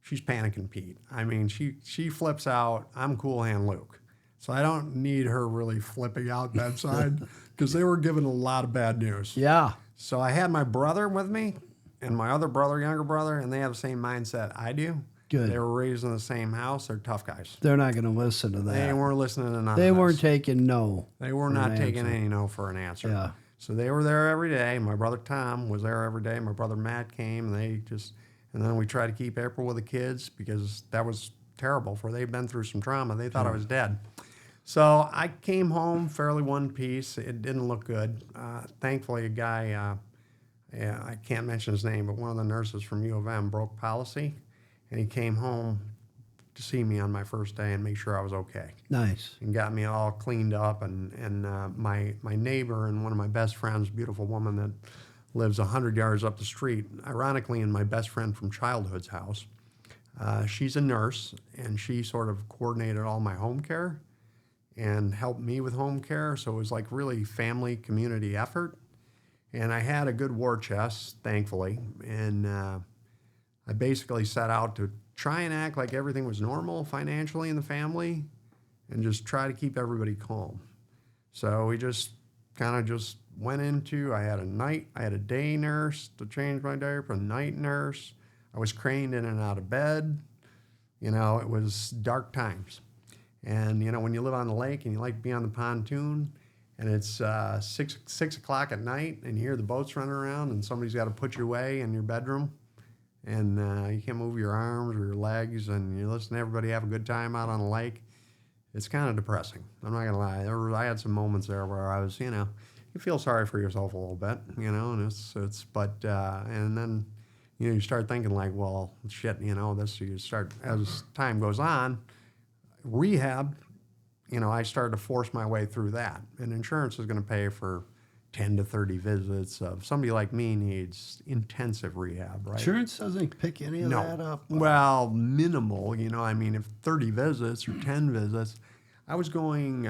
she's panicking Pete. I mean, she flips out. I'm Cool Hand Luke. So I don't need her really flipping out that side because they were given a lot of bad news. Yeah. So I had my brother with me and my other brother, younger brother, and they have the same mindset I do. Good. They were raised in the same house. They're tough guys. They're not going to listen to that. They weren't listening to none They of this. weren't taking no. They were not taking any no for an answer. Yeah. So they were there every day. My brother Tom was there every day. My brother Matt came. And then we tried to keep April with the kids because that was terrible for they'd been through some trauma. They thought I was dead. So I came home fairly one piece. It didn't look good. Thankfully, a guy, I can't mention his name, but one of the nurses from U of M broke policy, and he came home to see me on my first day and make sure I was okay. Nice. And got me all cleaned up. And my neighbor and one of my best friends, beautiful woman that lives 100 yards up the street, ironically in my best friend from childhood's house, she's a nurse, and she sort of coordinated all my home care and helped me with home care. So it was like really family community effort. And I had a good war chest, thankfully. And I basically set out to try and act like everything was normal financially in the family and just try to keep everybody calm. So we just kind of just went into, I had a day nurse to change my diaper, a night nurse. I was craned in and out of bed. It was dark times. And, when you live on the lake and you like to be on the pontoon and it's 6 o'clock at night and you hear the boats running around and somebody's got to put you away in your bedroom and you can't move your arms or your legs and you listen to everybody have a good time out on the lake, it's kind of depressing. I'm not going to lie. I had some moments there where I was, you feel sorry for yourself a little bit, and and then, you start thinking like, well, shit, you start, as time goes on, rehab, I started to force my way through that. And insurance is going to pay for 10 to 30 visits. Somebody like me needs intensive rehab, right? Insurance doesn't pick any of that up. Well, minimal, if 30 visits or 10 visits, I was going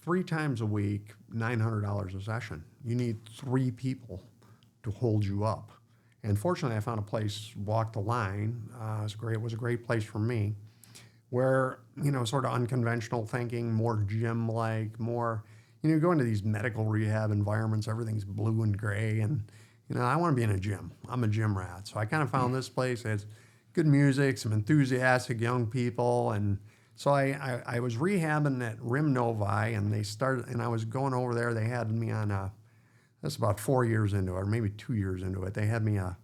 3 times a week, $900 a session. You need 3 people to hold you up. And fortunately, I found a place, walked the line. It was a great place for me. where, sort of unconventional thinking, more gym-like, more, you go into these medical rehab environments, everything's blue and gray, and, I want to be in a gym. I'm a gym rat. So I kind of found this place. It has good music, some enthusiastic young people, and so I was rehabbing at Rim Novi, and I was going over there. They had me on that's about 4 years into it, or maybe 2 years into it. They had me on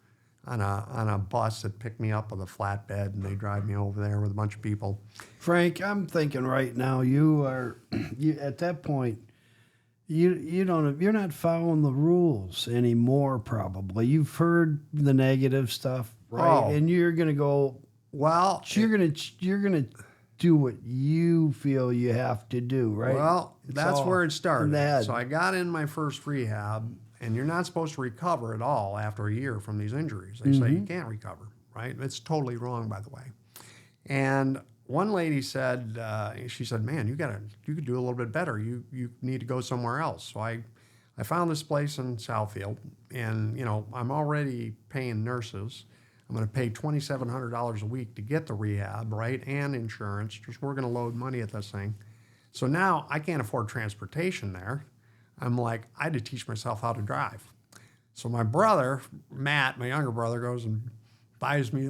a bus that picked me up with a flatbed, and they drive me over there with a bunch of people. Frank, I'm thinking right now you at that point. You're not following the rules anymore. Probably you've heard the negative stuff, right? Oh. And you're gonna go. Well, You're gonna do what you feel you have to do, right? Well, that's where it started. So I I got in my first rehab, and you're not supposed to recover at all after a year from these injuries. They say you can't recover, right? It's totally wrong, by the way. And one lady said, she said, man, you could do a little bit better. You need to go somewhere else. So I found this place in Southfield, and I'm already paying nurses. I'm going to pay $2,700 a week to get the rehab, right, and insurance. Just we're going to load money at this thing. So now I can't afford transportation there. I'm like, I had to teach myself how to drive. So my brother, Matt, my younger brother, goes and buys me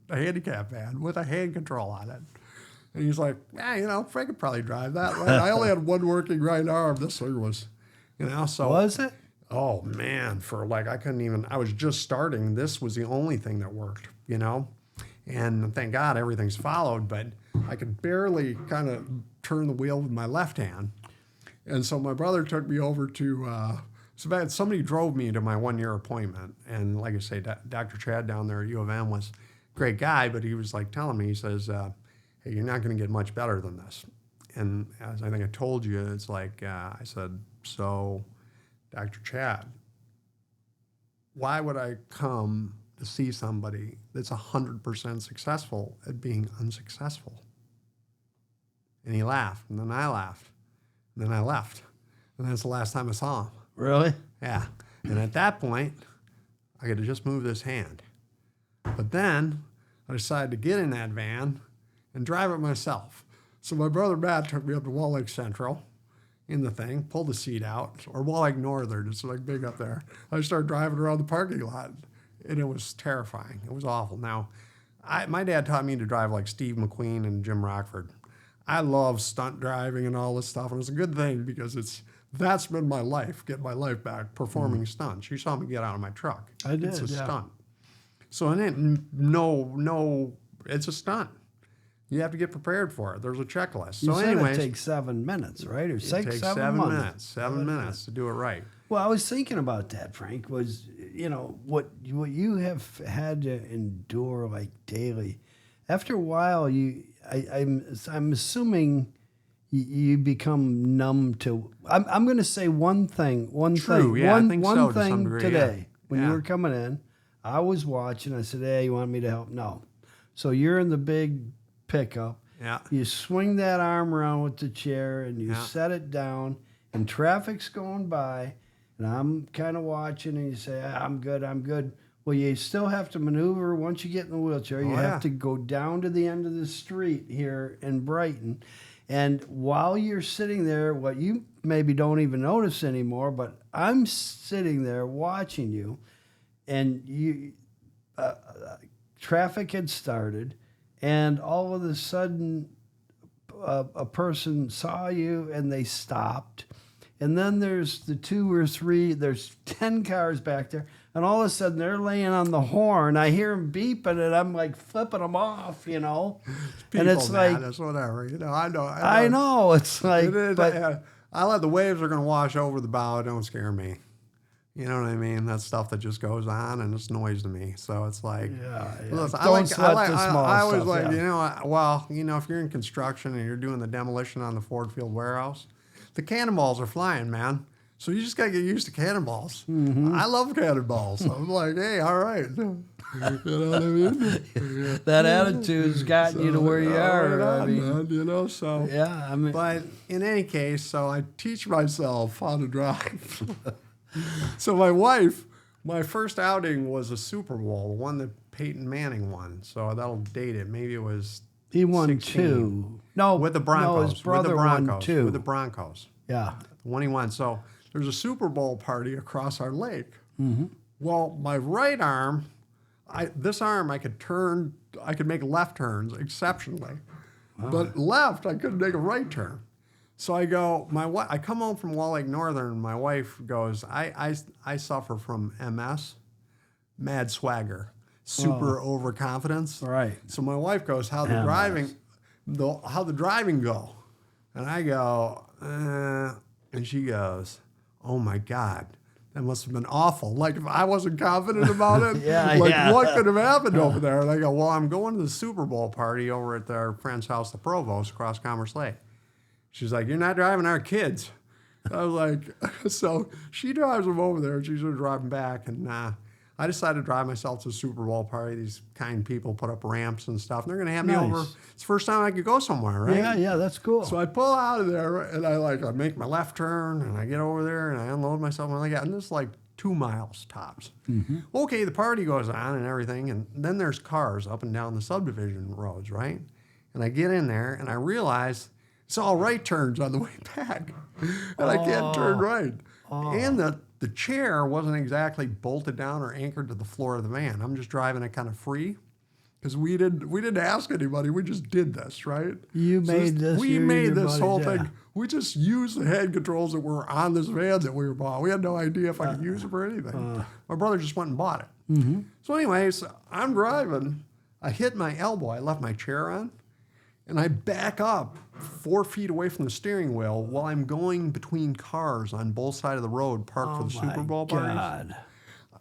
a handicap van with a hand control on it. And he's like, yeah, Frank could probably drive that, right? I only had one working right arm. This thing was, so. Was it? Oh, man, I was just starting. This was the only thing that worked, And thank God everything's followed, but I could barely kind of turn the wheel with my left hand. And so my brother took me over to, somebody drove me to my 1-year appointment. And like I say, Dr. Chad down there at U of M was a great guy, but he was like telling me, he says, hey, you're not going to get much better than this. And as I think I told you, it's like, I said, so Dr. Chad, why would I come to see somebody that's 100% successful at being unsuccessful? And he laughed, and then I laughed, and then I left. And that's the last time I saw him. Really? Yeah. And at that point, I could have just moved this hand. But then I decided to get in that van and drive it myself. So my brother Matt took me up to Wall Lake Central in the thing, pulled the seat out, or Wall Lake Northern, it's like big up there. I started driving around the parking lot, and it was terrifying. It was awful. Now, my dad taught me to drive like Steve McQueen and Jim Rockford. I love stunt driving and all this stuff, and it's a good thing because that's been my life, get my life back, performing stunts. You saw me get out of my truck. I did, It's a yeah. stunt. So it's a stunt. You have to get prepared for it. There's a checklist. You So said anyways, it takes 7 minutes, right? Or it six, takes 7 months. minutes. 7 minutes to do it right. Well, I was thinking about that, Frank, was, what you have had to endure like daily. After a while, I'm assuming you become numb to. I'm going to say one thing. True, yeah, I think so, one to some thing degree, today. yeah. When Yeah. you were coming in, I was watching. I said, "Hey, you want me to help?" No. So you're in the big pickup. Yeah. You swing that arm around with the chair and you Yeah. set it down, and traffic's going by, and I'm kind of watching, and you say, I'm good. Well, you still have to maneuver once you get in the wheelchair. You have to go down to the end of the street here in Brighton. And while you're sitting there, what you maybe don't even notice anymore, but I'm sitting there watching you, and traffic had started, and all of a sudden a person saw you and they stopped. And then there's the 2 or 3, there's 10 cars back there, and all of a sudden they're laying on the horn. I hear them beeping, and I'm like flipping them off, People, and it's like, it's whatever, I know. I know, it's like, but I let the waves are going to wash over the bow. Don't scare me. You know what I mean? That's stuff that just goes on, and it's noise to me. So it's like, listen, Don't sweat the small I always stuff, like, yeah. if you're in construction and you're doing the demolition on the Ford Field warehouse, the cannonballs are flying, man. So you just got to get used to cannonballs. Mm-hmm. I love cannonballs. I'm like, hey, all right. You know what I mean? that attitude's gotten you to where you are. Right I on, mean, man, so. yeah, I mean, But in any case, so I teach myself how to drive. So my wife, my first outing was a Super Bowl, the one that Peyton Manning won. So that'll date it. Maybe it was He won 16. 2. No, With the Broncos. No, his brother won 2. With the Broncos. Yeah. The one he won. So there's a Super Bowl party across our lake. Mm-hmm. Well, my right arm, this arm I could make left turns exceptionally. But left, I couldn't make a right turn. So I come home from Wall Lake Northern, and my wife goes, I suffer from MS, mad swagger, super overconfidence. Right. So my wife goes, how'd the driving go? And I go, and she goes, oh my God, that must have been awful. Like if I wasn't confident about it, what could have happened over there? And I go, well, I'm going to the Super Bowl party over at our friend's house, the Provost, across Commerce Lake. She's like, you're not driving our kids. I was like, so she drives them over there, and she's going to drive them back. And I decided to drive myself to the Super Bowl party. These kind people put up ramps and stuff, and they're going to have me over. It's the first time I could go somewhere, right? Yeah, that's cool. So I pull out of there, and I make my left turn, and I get over there, and I unload myself, and this is like 2 miles tops. Mm-hmm. Okay, the party goes on and everything, and then there's cars up and down the subdivision roads, right? And I get in there, and I realize it's all right turns on the way back, and I can't turn right. And the chair wasn't exactly bolted down or anchored to the floor of the van. I'm just driving it kind of free because we didn't ask anybody. We just did this, right? We made this whole thing. We just used the hand controls that were on this van that we were bought. We had no idea if I could use it for anything. My brother just went and bought it. Mm-hmm. So anyways, I'm driving. I hit my elbow. I left my chair on. And I back up 4 feet away from the steering wheel while I'm going between cars on both sides of the road parked for the Super Bowl parties.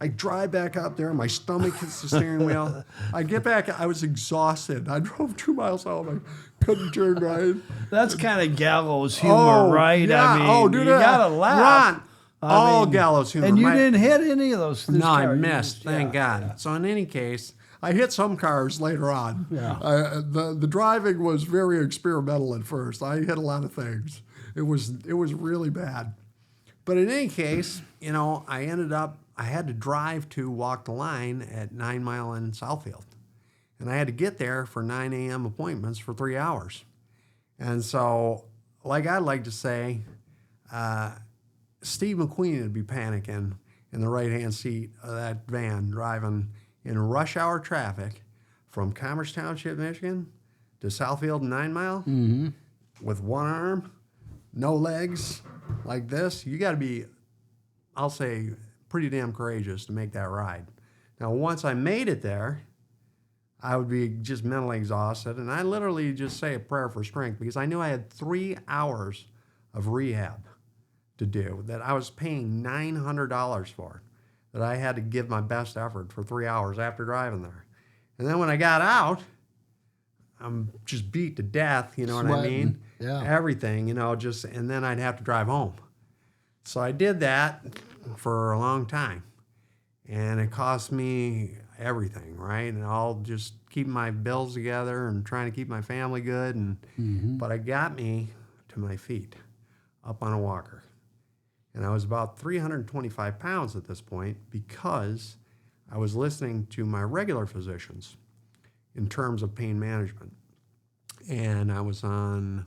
I drive back up there, my stomach hits the steering wheel. I get back, I was exhausted. I drove 2 miles home, I couldn't turn right. That's kind of gallows humor, right? Yeah. I mean, dude, you gotta laugh. Ron, gallows humor. And you didn't hit any of those. No, I missed, thank God. Yeah. So in any case, I hit some cars later on. Yeah. The driving was very experimental at first. I hit a lot of things. It was really bad. But in any case, I had to drive to walk the line at 9 Mile in Southfield. And I had to get there for 9 a.m. appointments for 3 hours. And so, like I'd like to say, Steve McQueen would be panicking in the right-hand seat of that van driving in rush hour traffic from Commerce Township, Michigan to Southfield 9 Mile with one arm, no legs, like this. You got to be, I'll say, pretty damn courageous to make that ride. Now, once I made it there, I would be just mentally exhausted, and I literally just say a prayer for strength because I knew I had 3 hours of rehab to do that I was paying $900 for, that I had to give my best effort for 3 hours after driving there. And then when I got out, I'm just beat to death, you know what I mean? Yeah. Everything, and then I'd have to drive home. So I did that for a long time. And it cost me everything, right? And all just keeping my bills together and trying to keep my family good. But it got me to my feet, up on a walker. And I was about 325 pounds at this point because I was listening to my regular physicians in terms of pain management. And I was on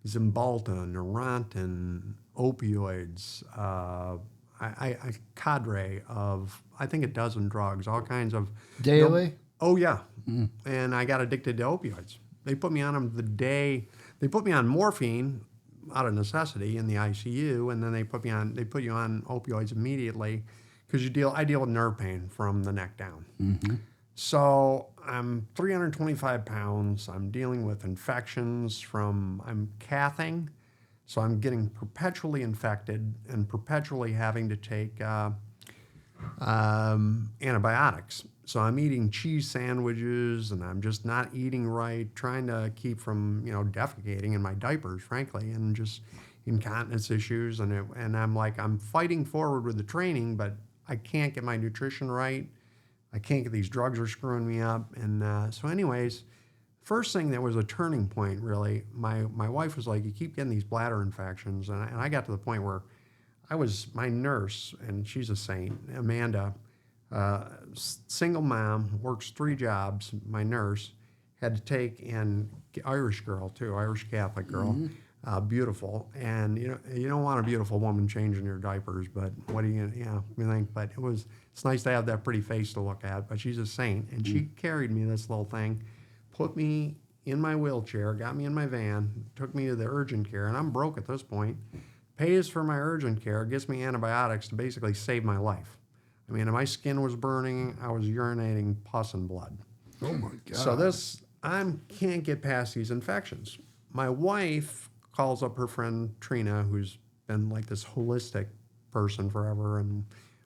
Zymbalta, Neurontin, opioids, a cadre of, I think, a dozen drugs, all kinds of... Daily? Oh, yeah. And I got addicted to opioids. They put me on them they put me on morphine out of necessity in the ICU, and then they put you on opioids immediately because I deal with nerve pain from the neck down. Mm-hmm. So I'm 325 pounds. I'm dealing with infections I'm cathing, so I'm getting perpetually infected and perpetually having to take antibiotics. So I'm eating cheese sandwiches, and I'm just not eating right, trying to keep from, defecating in my diapers, frankly, and just incontinence issues. And I'm fighting forward with the training, but I can't get my nutrition right. I can't get these drugs are screwing me up. And so anyways, first thing that was a turning point, really, my wife was like, you keep getting these bladder infections. And I got to the point where my nurse, and she's a saint, Amanda, single mom, works 3 jobs, my nurse, had to take and Irish girl too, Irish Catholic girl, beautiful. And you don't want a beautiful woman changing your diapers, but what do you think? But it's nice to have that pretty face to look at. But she's a saint, and she carried me this little thing, put me in my wheelchair, got me in my van, took me to the urgent care, and I'm broke at this point. Pays for my urgent care, gets me antibiotics to basically save my life. I mean, my skin was burning, I was urinating pus and blood. Oh my God. So I can't get past these infections. My wife calls up her friend Trina, who's been like this holistic person forever, and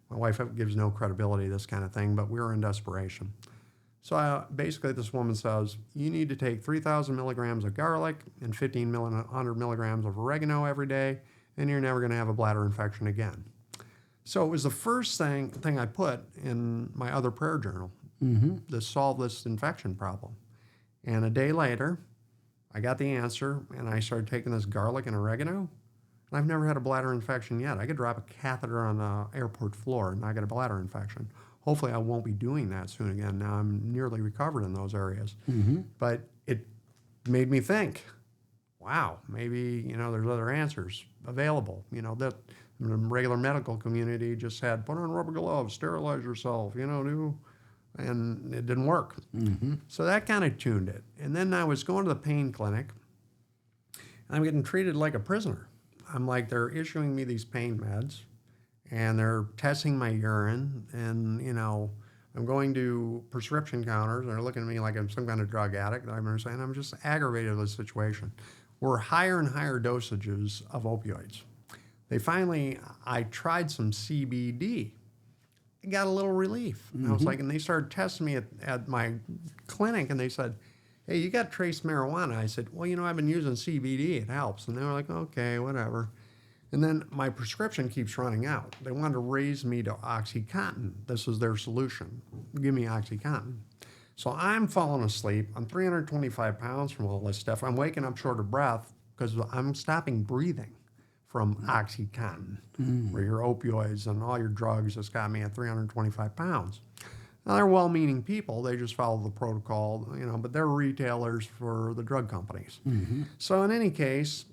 my wife gives no credibility to this kind of thing, but we were in desperation. So basically this woman says, you need to take 3,000 milligrams of garlic and 100 milligrams of oregano every day, and you're never going to have a bladder infection again. So it was the first thing I put in my other prayer journal to solve this infection problem. And a day later, I got the answer, and I started taking this garlic and oregano, and I've never had a bladder infection yet. I could drop a catheter on the airport floor and not get a bladder infection. Hopefully I won't be doing that soon again. Now I'm nearly recovered in those areas. But it made me think, wow, maybe, there's other answers available. That the regular medical community just had, put on rubber gloves, sterilize yourself, and it didn't work. So that kind of tuned it. And then I was going to the pain clinic, and I'm getting treated like a prisoner. I'm like, they're issuing me these pain meds, and they're testing my urine, and, I'm going to prescription counters, and they're looking at me like I'm some kind of drug addict. I'm saying I'm just aggravated with the situation. We're higher and higher dosages of opioids. I tried some CBD. I got a little relief. And I was like, and they started testing me at my clinic, and they said, hey, you got trace marijuana. I said, well, I've been using CBD. It helps. And they were like, okay, whatever. And then my prescription keeps running out. They wanted to raise me to OxyContin. This was their solution. Give me OxyContin. So I'm falling asleep. I'm 325 pounds from all this stuff. I'm waking up short of breath because I'm stopping breathing from OxyContin, or your opioids and all your drugs. That's got me at 325 pounds. Now, they're well-meaning people. They just follow the protocol, but they're retailers for the drug companies. So in any case,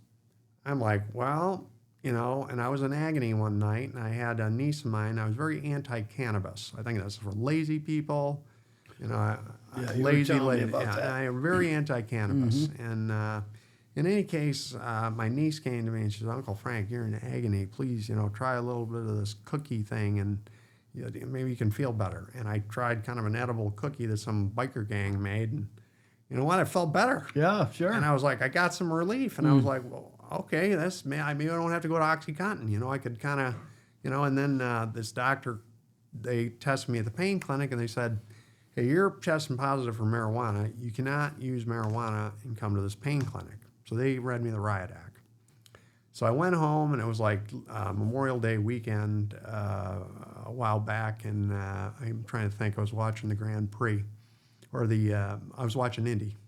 I'm like, well, and I was in agony one night, and I had a niece of mine. I was very anti-cannabis. I think that's for lazy people. You were Lazy telling me lady. about that. I am very anti-cannabis. And in any case, my niece came to me and she said, Uncle Frank, you're in agony. Please, try a little bit of this cookie thing, and maybe you can feel better. And I tried kind of an edible cookie that some biker gang made, and you know what? I felt better. Yeah, sure. And I was like, I got some relief. And I was like, well, okay, maybe I don't have to go to OxyContin. I could kind of, and then this doctor, they tested me at the pain clinic, and they said, hey, you're testing positive for marijuana. You cannot use marijuana and come to this pain clinic. So they read me the riot act. So I went home, and it was like Memorial Day weekend a while back, and I'm trying to think. I was watching the Grand Prix, or I was watching Indy.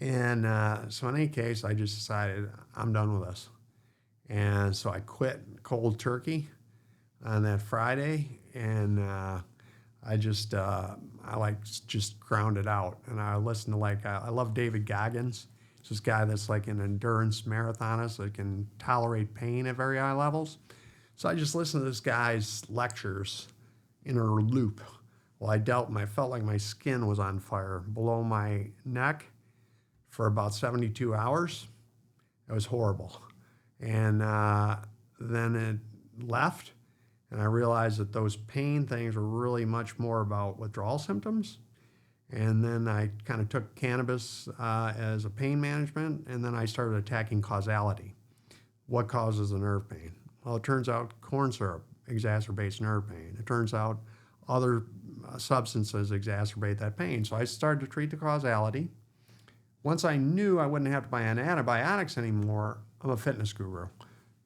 And so in any case, I just decided I'm done with this. And so I quit cold turkey on that Friday, and I just ground it out. And I listened to I love David Goggins. It's this guy that's like an endurance marathonist that can tolerate pain at very high levels. So I just listened to this guy's lectures in a loop while I felt like my skin was on fire below my neck for about 72 hours. It was horrible. And then it left, and I realized that those pain things were really much more about withdrawal symptoms. And then I kind of took cannabis as a pain management, and then I started attacking causality. What causes the nerve pain? Well, it turns out corn syrup exacerbates nerve pain. It turns out other substances exacerbate that pain. So I started to treat the causality. Once I knew I wouldn't have to buy antibiotics anymore, I'm a fitness guru.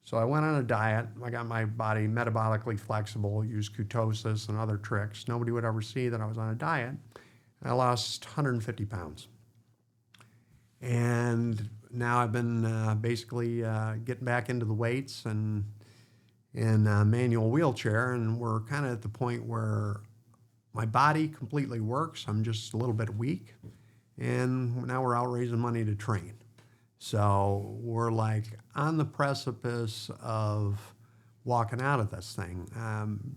So I went on a diet. I got my body metabolically flexible, used ketosis and other tricks. Nobody would ever see that I was on a diet. And I lost 150 pounds. And now I've been basically getting back into the weights and in a manual wheelchair, and we're kind of at the point where my body completely works. I'm just a little bit weak. and now we're out raising money to train. So we're like on the precipice of walking out of this thing.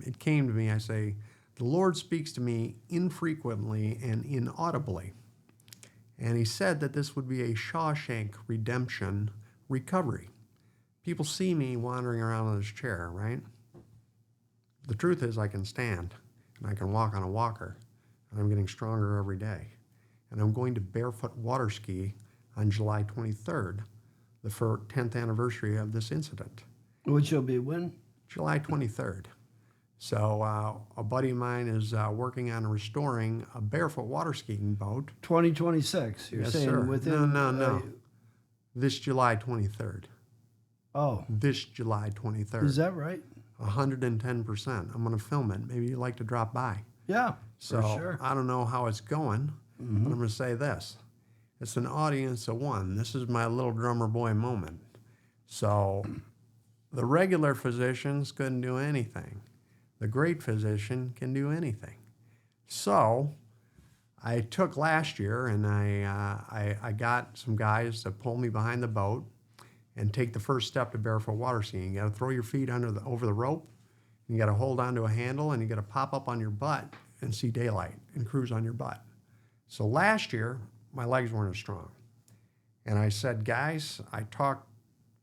It came to me, I say, the Lord speaks to me infrequently and inaudibly. And he said that this would be a Shawshank Redemption recovery. People see me wandering around in this chair, right? The truth is I can stand and I can walk on a walker, and I'm getting stronger every day. And I'm going to barefoot water ski on July 23rd, the 10th anniversary of this incident. Which will be when? July 23rd. So a buddy of mine is working on restoring a barefoot water skiing boat. 2026. You're Yes, saying sir. within. No. This July 23rd. Oh. This July 23rd. Is that right? 110%. I'm going to film it. Maybe you'd like to drop by. Yeah, So for sure. I don't know how it's going, but I'm going to say this. It's an audience of one. This is my little drummer boy moment. So the regular physicians couldn't do anything. The great physician can do anything. So I took last year and I got some guys to pull me behind the boat and take the first step to barefoot water skiing. You got to throw your feet over the rope. You got to hold onto a handle, and you got to pop up on your butt and see daylight and cruise on your butt. So last year, my legs weren't as strong. And I said, guys, I talked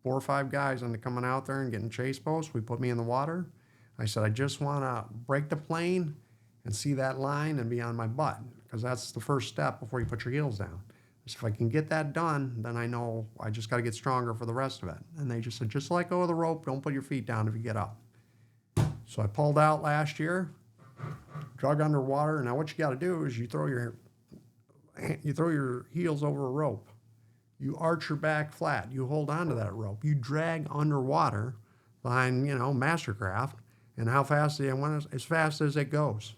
4 or 5 guys into coming out there and getting chase boats. We put me in the water. I said, I just want to break the plane and see that line and be on my butt, because that's the first step before you put your heels down. So if I can get that done, then I know I just got to get stronger for the rest of it. And they just said, just let go of the rope. Don't put your feet down if you get up. So I pulled out last year, drug underwater. Now what you got to do is you throw your heels over a rope. You arch your back flat. You hold onto that rope. You drag underwater behind, Mastercraft. And how fast do you want it? As fast as it goes.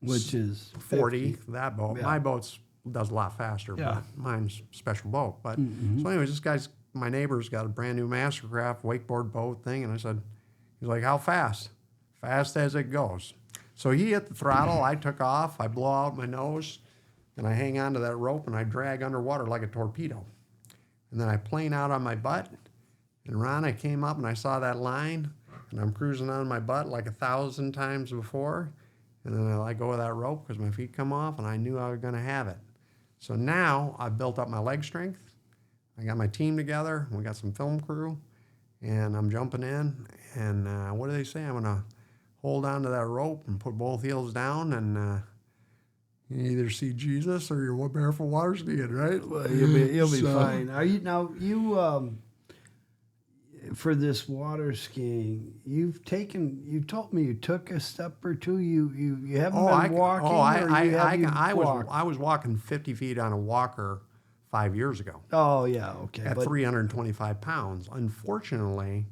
Which is 40, that boat. Yeah. My boat's does a lot faster, Yeah. but mine's a special boat. But so anyways, my neighbor's got a brand new Mastercraft wakeboard boat thing, and he's like, how fast? Fast as it goes. So he hit the throttle, I took off, I blow out my nose, and I hang onto that rope, and I drag underwater like a torpedo. And then I plane out on my butt, and Ron, I came up and I saw that line, and I'm cruising on my butt like 1,000 times before, and then I let go of that rope because my feet come off, and I knew I was going to have it. So now I've built up my leg strength. I got my team together. We got some film crew, and I'm jumping in. And what do they say? I'm going to hold onto that rope and put both heels down, and you either see Jesus or you're barefoot water skiing, right? Well, you'll be fine. Are you now? For this water skiing, you told me you took a step or two. You haven't been walking. I was walking 50 feet on a walker 5 years ago. Oh yeah, okay. At 325 pounds. Unfortunately,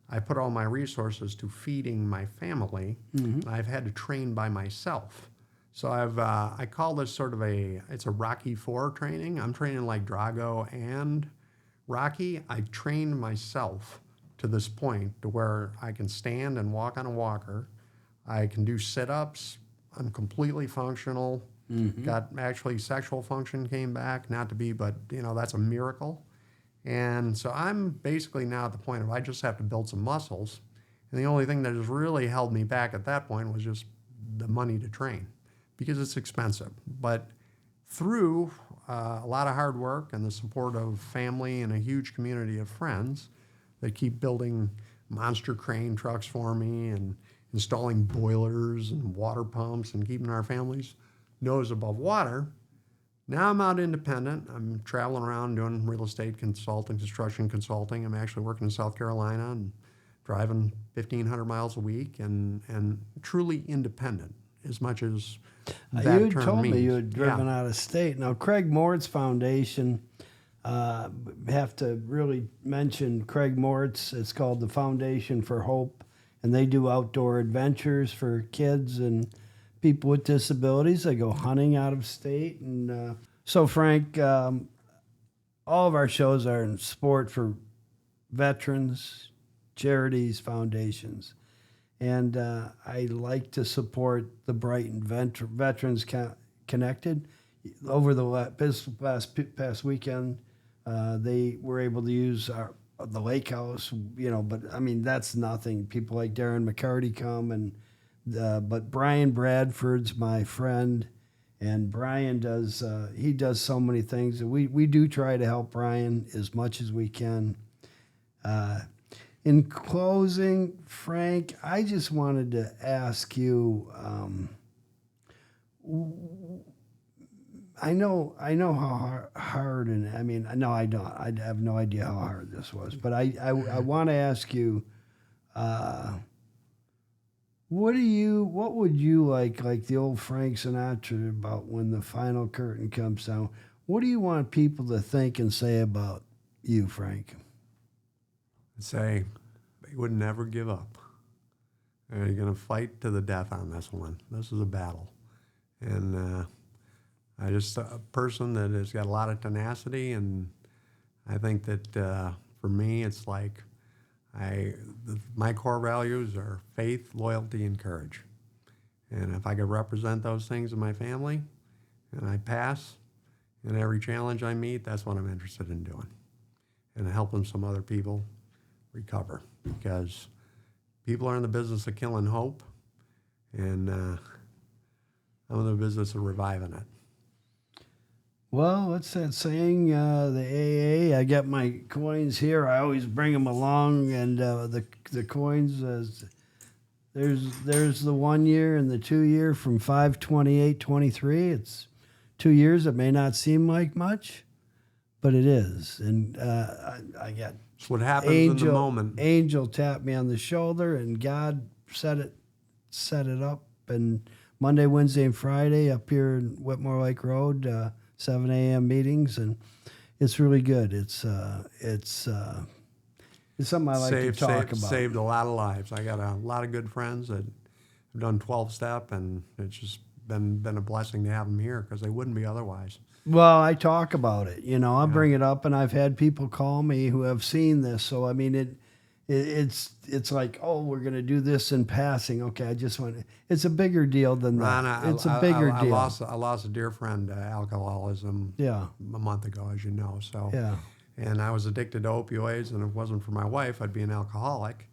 I put all my resources to feeding my family. Mm-hmm. I've had to train by myself. So I call this sort of it's a Rocky IV training. I'm training like Drago and Rocky. I trained myself to this point to where I can stand and walk on a walker. I can do sit-ups. I'm completely functional. Mm-hmm. Got actually sexual function came back, not to be, but that's a miracle. And so I'm basically now at the point of I just have to build some muscles. And the only thing that has really held me back at that point was just the money to train, because it's expensive. But through a lot of hard work and the support of family and a huge community of friends, they keep building monster crane trucks for me and installing boilers and water pumps and keeping our family's nose above water. Now I'm out independent. I'm traveling around doing real estate consulting, construction consulting. I'm actually working in South Carolina and driving 1,500 miles a week and truly independent as much as that term means. You told me you had driven out of state. Now, Craig Moritz Foundation, have to really mention Craig Moritz. It's called the Foundation for Hope, and they do outdoor adventures for kids and people with disabilities. They go hunting out of state. And so, Frank, all of our shows are in support for veterans, charities, foundations. And I like to support the Brighton Veterans Connected. over this past weekend, they were able to use the lake house, but I mean, that's nothing. People like Darren McCarty come, but Brian Bradford's my friend, and Brian does so many things. We do try to help Brian as much as we can. In closing, Frank, I just wanted to ask you, I know how hard, and I mean, no, I don't. I have no idea how hard this was, but I want to ask you, what would you like the old Frank Sinatra about when the final curtain comes down? What do you want people to think and say about you, Frank? I'd say they would never give up. You're going to fight to the death on this one. This is a battle, and I just a person that has got a lot of tenacity, and I think that for me, it's like my core values are faith, loyalty, and courage. And if I could represent those things in my family, and I pass in every challenge I meet, that's what I'm interested in doing, and helping some other people recover, because people are in the business of killing hope, and I'm in the business of reviving it. Well, what's that saying? The AA. I got my coins here. I always bring them along, and the coins. There's the 1 year and the 2 year from 5/28/23. It's 2 years. It may not seem like much, but it is. And I got It's what happens in the moment. Angel tapped me on the shoulder, and God set it up. And Monday, Wednesday, and Friday up here in Whitmore Lake Road. 7 a.m. meetings, and it's really good. It's something I like to talk about. Saved a lot of lives. I got a lot of good friends that have done 12-step, and it's just been a blessing to have them here, because they wouldn't be otherwise. Well, I talk about it. I bring it up, and I've had people call me who have seen this. So I mean, it's like, oh, we're going to do this in passing. Okay, I just want. It's a bigger deal than Ron, that. It's a bigger deal. I lost a dear friend to alcoholism. Yeah. A month ago, as you know. So. Yeah. And I was addicted to opioids, and if it wasn't for my wife, I'd be an alcoholic.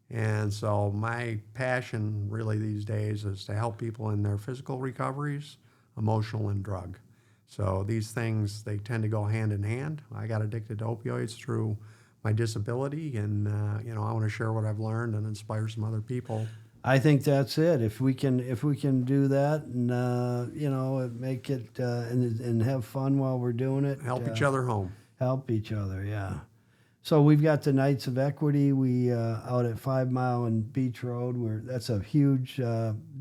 And so my passion really these days is to help people in their physical recoveries, emotional, and drug. So these things, they tend to go hand in hand. I got addicted to opioids through my disability, and I want to share what I've learned and inspire some other people. I think that's it. If we can do that, and make it and have fun while we're doing it, Help each other home. Help each other, yeah. So we've got the Knights of Equity. We out at 5 Mile and Beach Road. That's a huge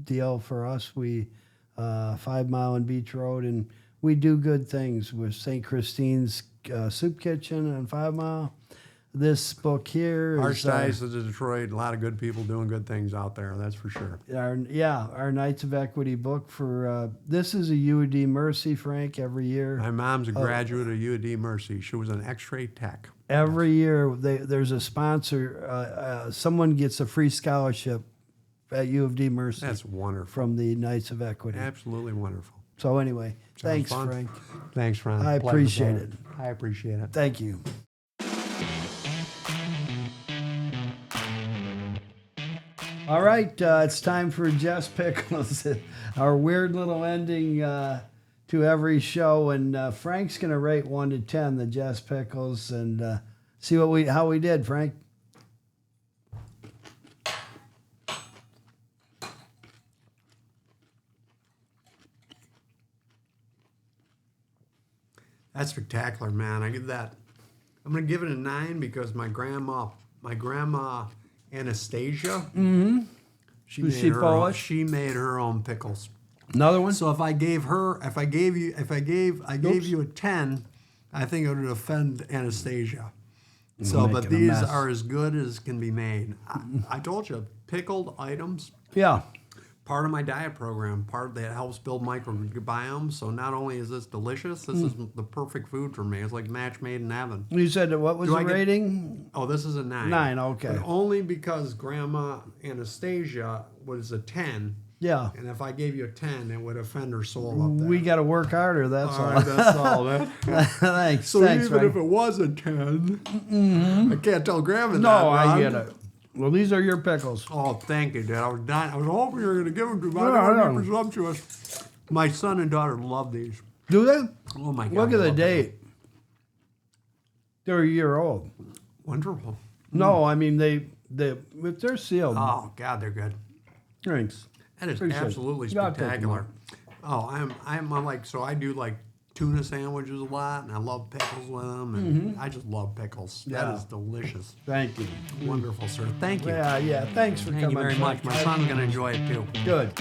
deal for us. We 5 Mile and Beach Road, and we do good things with St. Christine's Soup Kitchen on 5 Mile. This book here is Archdiocese of Detroit. A lot of good people doing good things out there. That's for sure. Our Knights of Equity book for this is a UD Mercy, Frank. Every year, my mom's a graduate of UD Mercy. She was an X-ray tech. Every year, there's a sponsor. Someone gets a free scholarship at U of D Mercy. That's wonderful. From the Knights of Equity. Absolutely wonderful. So anyway, thanks, fun. Frank. Thanks, Ron. I appreciate it. I appreciate it. Thank you. All right, it's time for Jess Pickles, our weird little ending to every show. And Frank's going to rate 1 to 10 the Jess Pickles and see how we did, Frank. That's spectacular, man. I'm going to give it a 9 because my grandma Anastasia. Mm-hmm. She made her own pickles. Another one. So if I gave you a 10, I think it would offend Anastasia. So, but these are as good as can be made. I told you, pickled items. Yeah. Part of my diet program, part that helps build microbiome. So not only is this delicious, this is the perfect food for me. It's like match made in heaven. You said what was the rating? This is a 9. 9, okay. But only because Grandma Anastasia was a 10, Yeah. And if I gave you a 10, it would offend her soul up there. We got to work harder. That's all. All right, that's all, man. Thanks. So Thanks, even Frank. if it was a 10, I can't tell Grandma that, No, I Ron. get it. Well, these are your pickles. Oh, thank you, Dad. I was dying. I was hoping you were going to give them to me. I No, don't want to no. be presumptuous. My son and daughter love these. Do they? Oh, my God. Look I at the love date. They're a year old. them. Wonderful. No, I mean if they're sealed. Oh, God, they're good. Thanks. That is Appreciate it. absolutely Yeah, I'll take spectacular. Oh, I'm like, so I do like tuna sandwiches a lot, and I love pickles with them, and I just love pickles. Yeah. That is delicious. Thank you. Wonderful, sir. Thank you. Yeah. Thanks for Thank coming. you very much. My son's going to enjoy it too. Good.